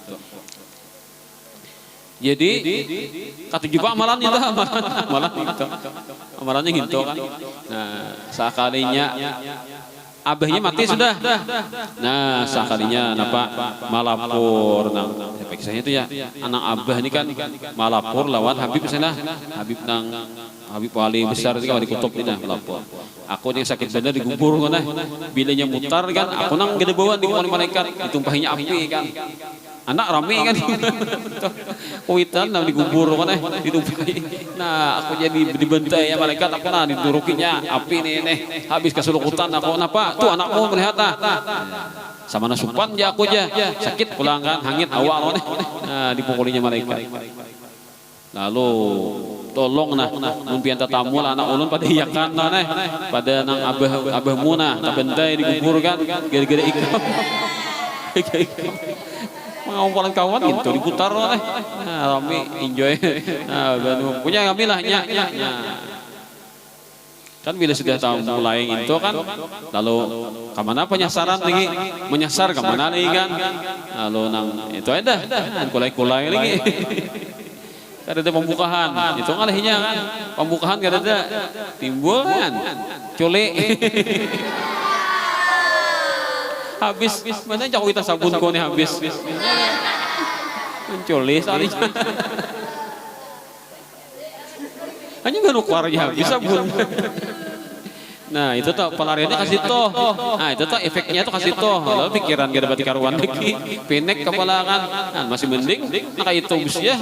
Jadi kata juga amalannya dah amalannya gitu kan. Nah sekalinya abahnya mati sudah. Nah sekalinya malapor. Nah kisahnya itu ya anak abah ini kan malapor lawan Habib sana Habib wali besar itu kan wali kutub ini melapor. Aku yang sakit benar digubur kan bilanya mutar kan aku nang gede bawaan di kamar malaikat ditumpahinya api kan anak rame kan kuitan nang digubur kan ditumpahi nah aku jadi dibantai ya malaikat aku nah diturukinya api nih habis kesulukutan aku kenapa tuh anakmu melihat sama nasupan ya aku aja sakit pulang kan hangit awal nah dipukulinya malaikat lalu tolong mumpian tatamu anak ulun pada iyakan pada nang abahmu tabentai dikuburkan gara-gara ikram mengumpulan kawan gitu diputar rame enjoy punya kami lah kan bila sudah tahu mulai itu kan lalu kemana penyasaran lagi menyasar kemana lagi kan lalu nang itu ada kulai-kulai lagi kada ada pembukaan itu ngalihnya kan pembukaan kada ada timbul kan cule habis mana jauh kita sabun kau nih habis mencule sekali Hanya gak nukarnya bisa pun. Nah itu tuh pelariannya kasih toh. Nah itu tuh efeknya tuh kasih toh. Lalu pikiran gak dapat karuan lagi. Pinek kepala kan. Nah, masih mending. Nah itu ya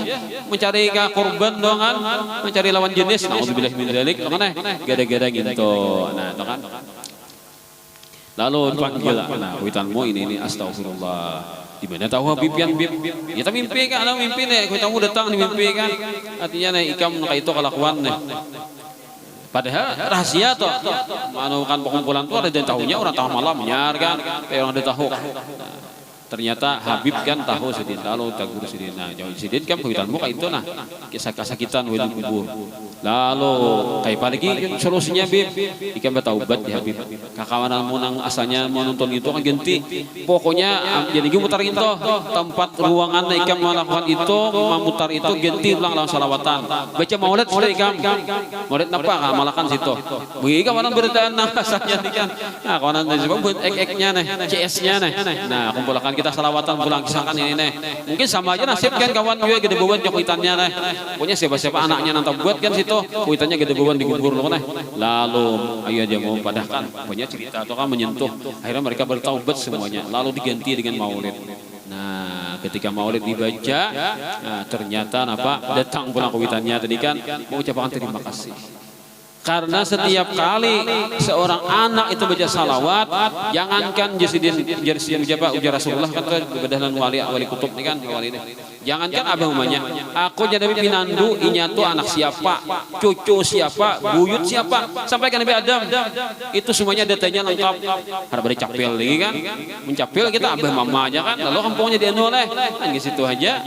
mencari korban doang kan. Mencari lawan jenis. Nauzubillah min dzalik. Mana? Gada-gada gitu. Nah itu kan. Lalu panggil. Nah kuitanmu ini astagfirullah. Di mana tahu Habib yang Habib? Ya tapi mimpi kan, ada mimpi nih. Kuitanmu datang di mimpi kan. Artinya nih ikam kayak itu kelakuan nih. Padahal rahasia toh, kan pengumpulan itu ada yang tahunya orang tahu malam nyar kan, kayak orang ada tahu. Ternyata Habib kan tahu sidin, lalu tagur sidin. Nah jauh sidin kan kehidupan muka itu nah kisah-kisahitan wali kubur. Lalu kayak lagi solusinya Bib, ikan bertaubat ya Habib. Kakawanan munang asalnya mau nonton itu kan ganti. Pokoknya jadi gue mutarin toh tempat ruangan ikan melakukan itu, memutar itu ganti ulang lawan salawatan. Baca maulid ikan, maulid napa malakan situ. Bagi kawanan beritaan nah asalnya ikan. Nah kawanan disebut ek-eknya nih, CS-nya nih. Nah kumpulkan kita salawatan pulang kisahkan ini nih. Mungkin sama aja nasib kan kawan gue gede bawan kuitannya nih. Pokoknya siapa-siapa anaknya nanti buat kan situ kuitannya gede bawan dikubur loh nih. Lalu ayo aja mau padahkan pokoknya cerita atau kan menyentuh. Akhirnya mereka bertaubat semuanya. Lalu diganti dengan maulid. Nah ketika maulid dibaca, nah, ternyata apa datang pulang kuitannya tadi kan mengucapkan terima kasih. Karena setiap kali seorang anak itu baca salawat, jangankan jasidin ujar Rasulullah kan kebedalan wali kutub nih kan wali ini. Jangankan abah umanya, aku jadi pinandu inya tuh anak siapa, cucu siapa, buyut siapa, sampai ke Nabi Adam. Itu semuanya datanya lengkap. Harap ada capil lagi kan, mencapil kita abah mama aja kan, lalu kampungnya dienoleh, kan di situ aja.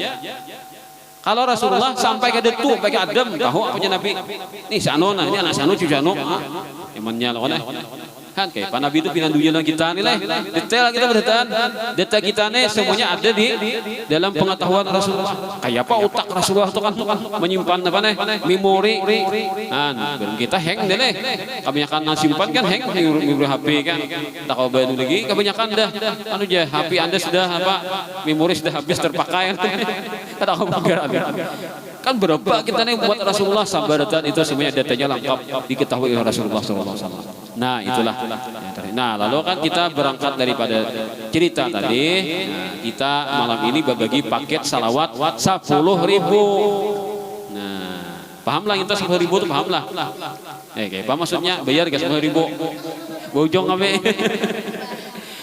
Kalau Rasulullah sampai ke detu, sampai ke Adam, tahu apanya Nabi. Nih sanona, ini anak sanu cucu sanu. Emannya loh kan. Kan kayak Pak Nabi itu pinandunya kita nih lah. Detail kita berdetail. Detail kita nih semuanya ada di dalam pengetahuan Rasulullah. Kayak apa otak Rasulullah itu kan menyimpan apa nih? Memori. Kan kita hang deh nih. Kebanyakan simpan kan hang memori HP kan. Tak kau baru lagi kebanyakan dah. Anu aja HP Anda sudah apa? Memori sudah habis terpakai. Tak kau bergerak. Kan berapa kita nih buat Rasulullah sabaratan itu semuanya datanya lengkap diketahui oleh Rasulullah SAW. Nah itulah. Nah lalu kan kita berangkat daripada cerita tadi. Nah, kita malam ini berbagi paket salawat 10.000. Nah pahamlah kita 10.000 itu pahamlah. Kayak apa maksudnya bayar ke 10.000? Bojong apa?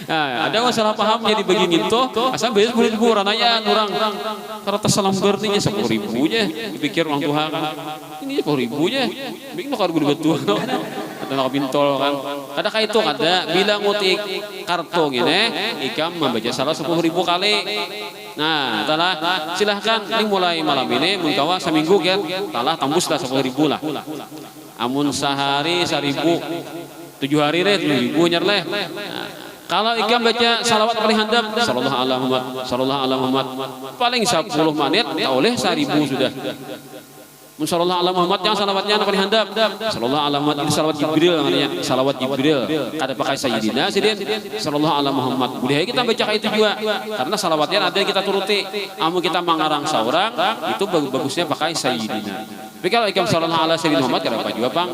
Nah, ada masalah paham jadi begini tuh asal bayar 10.000 rananya orang karena salam berarti 10.000 nya dipikir orang Tuhan kan ini 10.000 nya bikin lo karbu betul ada nak pintol kan ada kayak itu ada bila ngutik kartu gini ikam membaca salah 10.000 kali. Nah telah silahkan ini mulai malam ini mengkawa seminggu kan telah tembuslah 10.000 lah amun sehari 1.000 7 hari deh 7.000 nyerleh. Kalau ikam baca salawat paling handap sallallahu alaihi Muhammad paling 10 menit oleh 1.000 sudah. Sallallahu alaihi Muhammad yang salawatnya paling handap. Sallallahu alaihi Muhammad itu salawat Jibril namanya. Salawat Jibril. Kada pakai sayyidina sidin. Sallallahu alaihi Muhammad. Budaya kita baca itu juga. Karena salawatnya ada yang kita turuti. Amun kita mengarang seorang itu bagusnya pakai sayyidina. Tapi kalau ikam sallallahu alaihi sayyidina Muhammad kada apa juga bang.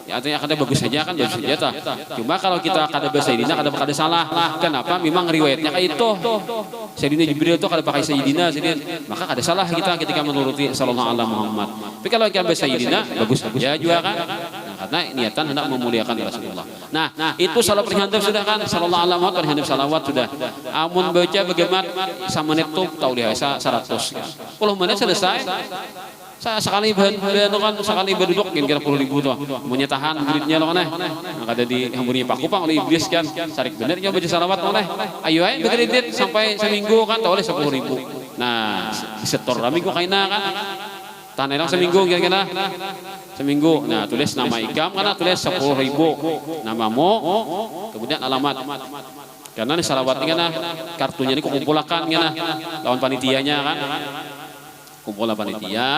Ya artinya kada bagus saja kan bagus saja tah. Cuma kalau kita kada baca sayyidina kada salah. Kenapa? Memang riwayatnya kayak itu. Sayyidina Jibril itu kada pakai sayyidina sidin. Maka kada salah kita ketika menuruti sallallahu alaihi Muhammad. Tapi kalau ikan Sayyidina bagus ya juga kan. Nah, karena niatan hendak memuliakan Rasulullah. Nah, itu salat perhandap sudah kan. Sallallahu alaihi wasallam perhandap salawat sudah. Amun baca bagaimana samanit tuh tahu dia 100 kan. 10 menit selesai. Sekali kan sekali berduduk kira 10.000 tuh. Punya tahan muridnya lo kan. Nah, kada di hamburinya Pak Kupang oleh iblis kan. Sarik bener nya baca salawat oleh. Ayo ae berkredit sampai seminggu kan tahu oleh 10.000. Nah, setor minggu kaina kan. Tahan seminggu kira-kira seminggu. Nah tulis nama ikam karena tulis 10.000 namamu kemudian alamat karena nih salawat ini kan kartunya ini kumpulkan kan lawan panitianya kan kumpulan panitia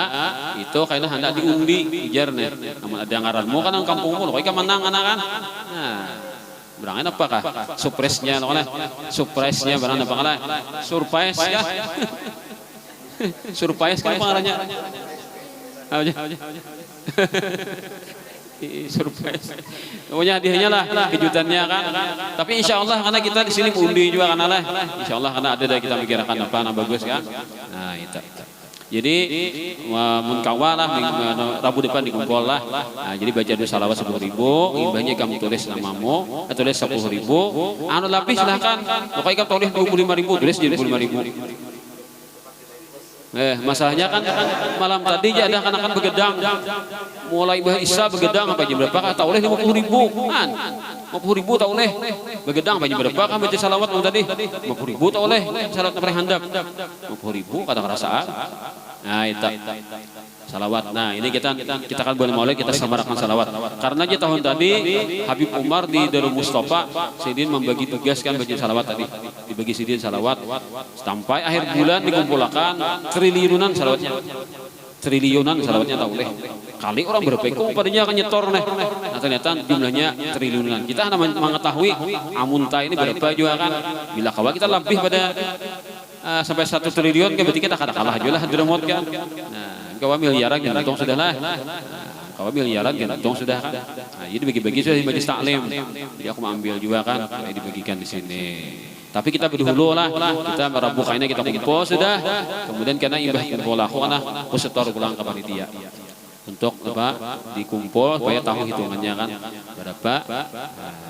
itu kayaknya hendak diundi ijar nih namun ada ngaranmu kan kampungmu kok ikam menang anak kan. Nah berangin apakah surprise-nya surprise-nya berang apa kalah surprise kan surprise kan pengarangnya Surprise. Pokoknya hadiahnya lah kejutannya kan. Tapi insya Allah karena kita di sini undi juga kan lah. Insya Allah karena ada dari kita mikirkan apa yang bagus kan. Nah itu. Jadi munkawalah Rabu depan dikumpul lah. Nah, jadi baca dulu salawat 10.000, imbahnya kamu tulis namamu, tulis 10.000. Anu lapis silahkan. Pokoknya kamu tulis 25.000, tulis jadi 25.000. Masalahnya kan malam tadi ada anak-anak begedang. Mulai Isya begedang sampai jam berapa? Tak oleh 50.000 kan. 50.000 tak oleh. Begedang sampai jam berapa kan baca salawat malam tadi? 50.000 tak oleh. Salawat sampai handap. 50.000 kata kerasaan. Nah, itu salawat. Nah, ini kita kan boleh mulai kita samarakan salawat. Karena di tahun tadi Habib Umar di Darul Mustafa Sidin membagi tugas kan baca salawat tadi. Dibagi Sidin salawat sampai akhir bulan dikumpulkan triliunan salawatnya. Triliunan salawatnya tak boleh. Kali orang berpekung padanya akan nyetor nih. Nah, ternyata jumlahnya triliunan. Kita hanya mengetahui amunta ini berapa juga kan. Bila kawan kita lebih pada sampai 1 triliun kan berarti kita kalah aja lah Hadramut kan. Nah, kawan miliaran kan untung sudah lah. Kawan miliaran kan untung sudah kan. Nah, jadi bagi-bagi sudah di majlis taklim. Jadi aku ambil juga kan, dibagikan di sini. Tapi kita berdahulu lah, kita merabukannya kita kumpul sudah. Kemudian karena imbah kumpul aku karena aku setor pulang ke panitia. Untuk apa dikumpul supaya tahu hitungannya kan berapa.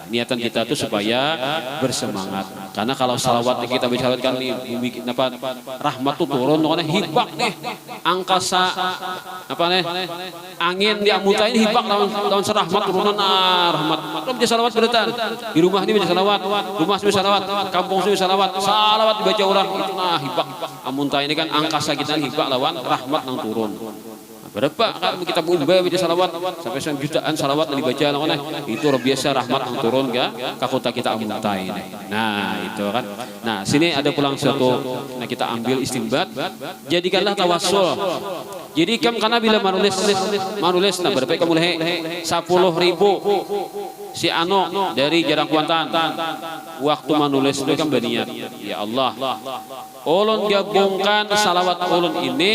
Niatan kita tuh supaya bersemangat. Karena kalau salawat kita bicarkan nih apa rahmat tuh turun karena hibak nih angkasa apa nih angin di amuta ini hibak tahun serahmat turunan rahmat. Kalau baca salawat beretan di rumah ini baca salawat, rumah sih salawat, kampung sih salawat, salawat dibaca orang itu hibak amunta ini kan angkasa kita hibak lawan rahmat yang turun. Berapa kan kita bumbah baca salawat sampai 1 jutaan salawat yang dibaca oleh itu luar biasa rahmat yang turun ke kota kita amunta ini. Nah itu kan. Nah sini ada pulang suatu. Nah kita ambil istinbat. Jadikanlah tawassul. Jadi karena bila manulis nah berapa kamu mulai 10.000 si Ano dari Jarang Kuantan waktu manulis itu kan berniat ya Allah ulun gabungkan salawat ulun ini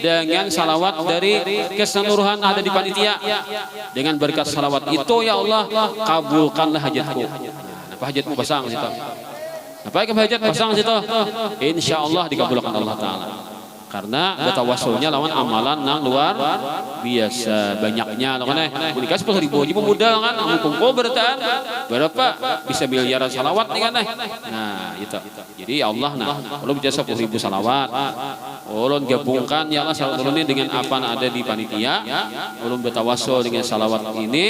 dengan salawat dari keseluruhan ada di panitia dengan berkat salawat itu ya Allah kabulkanlah hajatku. Apa hajatmu pasang situ? Apa hajat pasang situ? Insya Allah dikabulkan Allah Ta'ala. Karena betawassulnya lawan amalan yang luar biasa banyaknya makanya menikah 10.000 aja pemodal kan kumpul bertaan berapa bisa miliaran salawat nih kan nah itu jadi ya Allah nah kalau bicara 10.000 salawat ulun gabungkan ya Allah salawat ulun ini dengan apa yang ada di panitia ulun betawassul dengan salawat ini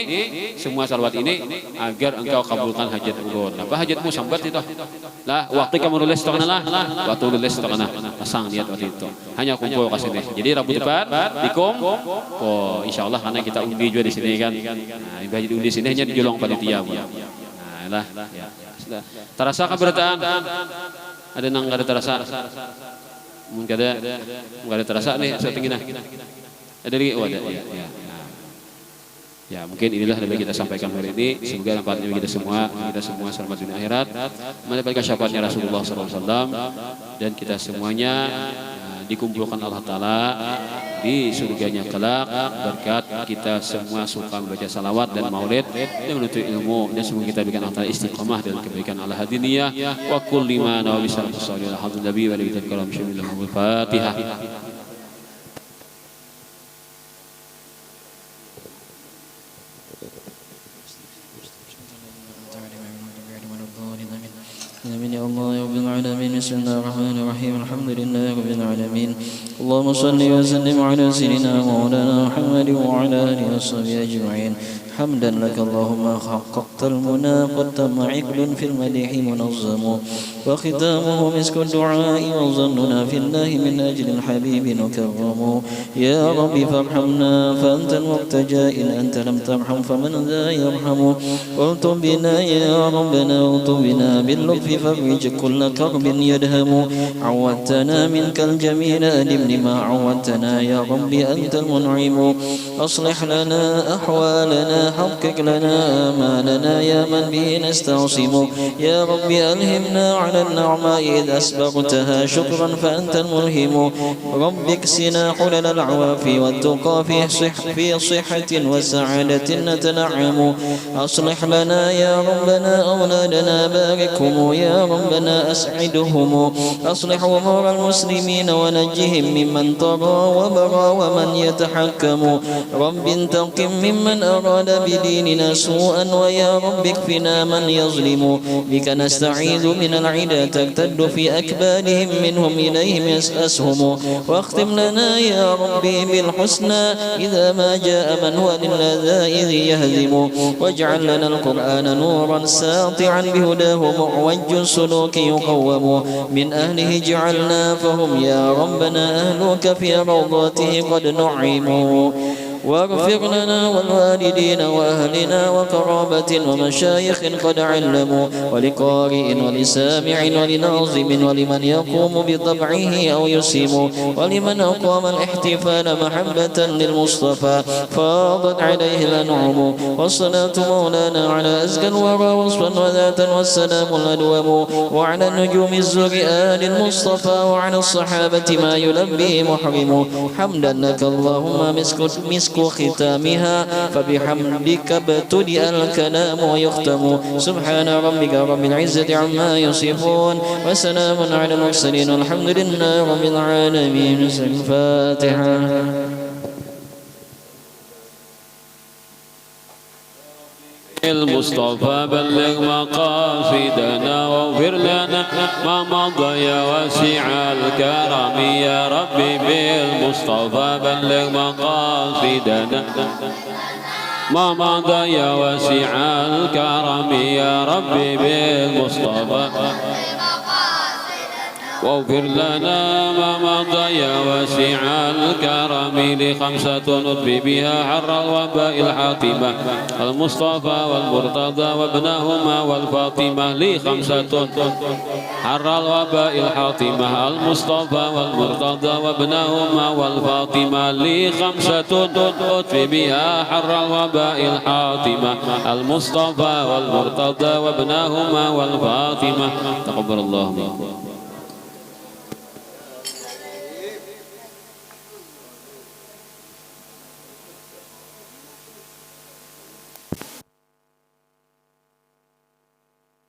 semua salawat ini agar engkau kabulkan hajat ulun apa hajatmu sambat itu lah waktu kamu nulis tengah lah waktu nulis tengah pasang niat waktu itu hanya kumpul ke sini. Jadi Rabu depan dikum. Oh, insya Allah karena kita undi juga di sini kan. Nah, ibadah undi sini hanya dijolong panitia. Nah, lah. Ya. Terasa keberatan? Ada nang ada terasa? Mungkin ada terasa nih setinggi nah. Ada lagi? Oh ada. Ya. Ya mungkin inilah yang kita sampaikan hari ini. Semoga manfaatnya bagi kita semua selamat dunia akhirat. Mendapatkan syafaatnya Rasulullah SAW dan kita semuanya dikumpulkan Allah Ta'ala di surganya kelak berkat kita semua suka membaca salawat dan maulid dan menuntut ilmu dan semoga kita berikan Allah Ta'ala istiqamah dan kebaikan ala hadiniyah wa kulli ma nawawi sallallahu alaihi wa alihi kalam syamillah al-fatihah. آمين يا الله يا رب العالمين بسم الله الرحمن الرحيم الحمد لله رب العالمين اللهم صل وسلم على سيدنا مولانا محمد وعلى آله وصحبه أجمعين حمدا لك اللهم حققت المنى قد تم عقل في المديح منظم وختامه مسك الدعاء وظننا في الله من أجل الحبيب نكرم يا رب فارحمنا فأنت المرتجى إن أنت لم ترحم فمن ذا يرحم والطب بنا يا ربنا والطب بنا باللطف فرج كل كرب يدهم عودتنا منك الجميل أدم ما عودتنا يا رب أنت المنعم أصلح لنا أحوالنا لنا حقق لنا آمالنا يا من به نستعصم يا رب ألهمنا على النعماء إذ أسبغتها شكرا فأنت الملهم رب اكسنا حلل العوافي والتقى في صحة وسعادة نتنعم أصلح لنا يا ربنا أولادنا باركهم يا ربنا أسعدهم أصلح أمور المسلمين ونجهم ممن طغى وبغى ومن يتحكم رب انتقم ممن أراد بديننا سوءا ويا رب اكفنا من يظلم بك نستعيذ من العدا ترتد في أكبادهم منهم إليهم يسأسهم واختم لنا يا ربي بالحسنى إذا ما جاء من هو للذائذ يهزم واجعل لنا القرآن نورا ساطعا بهداه معوج سلوك يقوم من أهله جعلنا فهم يا ربنا أهلك في روضاته قد نعموا واغفر لنا والوالدين وأهلنا وقرابة ومشايخ قد علموا ولقارئ ولسامع ولناظم ولمن يقوم بطبعه أو يسهم ولمن أقام الاحتفال محبة للمصطفى فاضت عليه الأنعم والصلاة مولانا على أزكى الورى وصفا وذاتا والسلام الأدوم وعلى النجوم الزرئاء للمصطفى وعلى الصحابة ما يلبي محرم حمدا لك اللهم مسك ختامها فبحمدك ابتدأ الكلام ويختم سبحان ربك رب العزة عما يصفون وسلام على المرسلين والحمد لله رب العالمين. الفاتحة. المصطفى بلغ مقاصدنا واغفر لنا ما مضى يا واسع الكرم يا ربي بالمصطفى بلغ مقاصدنا ما مضى يا واسع الكرم يا ربي بالمصطفى واغفر لنا ما مضى يا واسع الكرم لخمسة نطفي بها حر الوباء الحاطمة المصطفى والمرتضى وابنهما والفاطمة لخمسة حر الوباء الحاطمة المصطفى والمرتضى وابنهما والفاطمة لخمسة نطفي بها حر الوباء الحاطمة المصطفى والمرتضى وابنهما والفاطمة. تقبل الله منكم.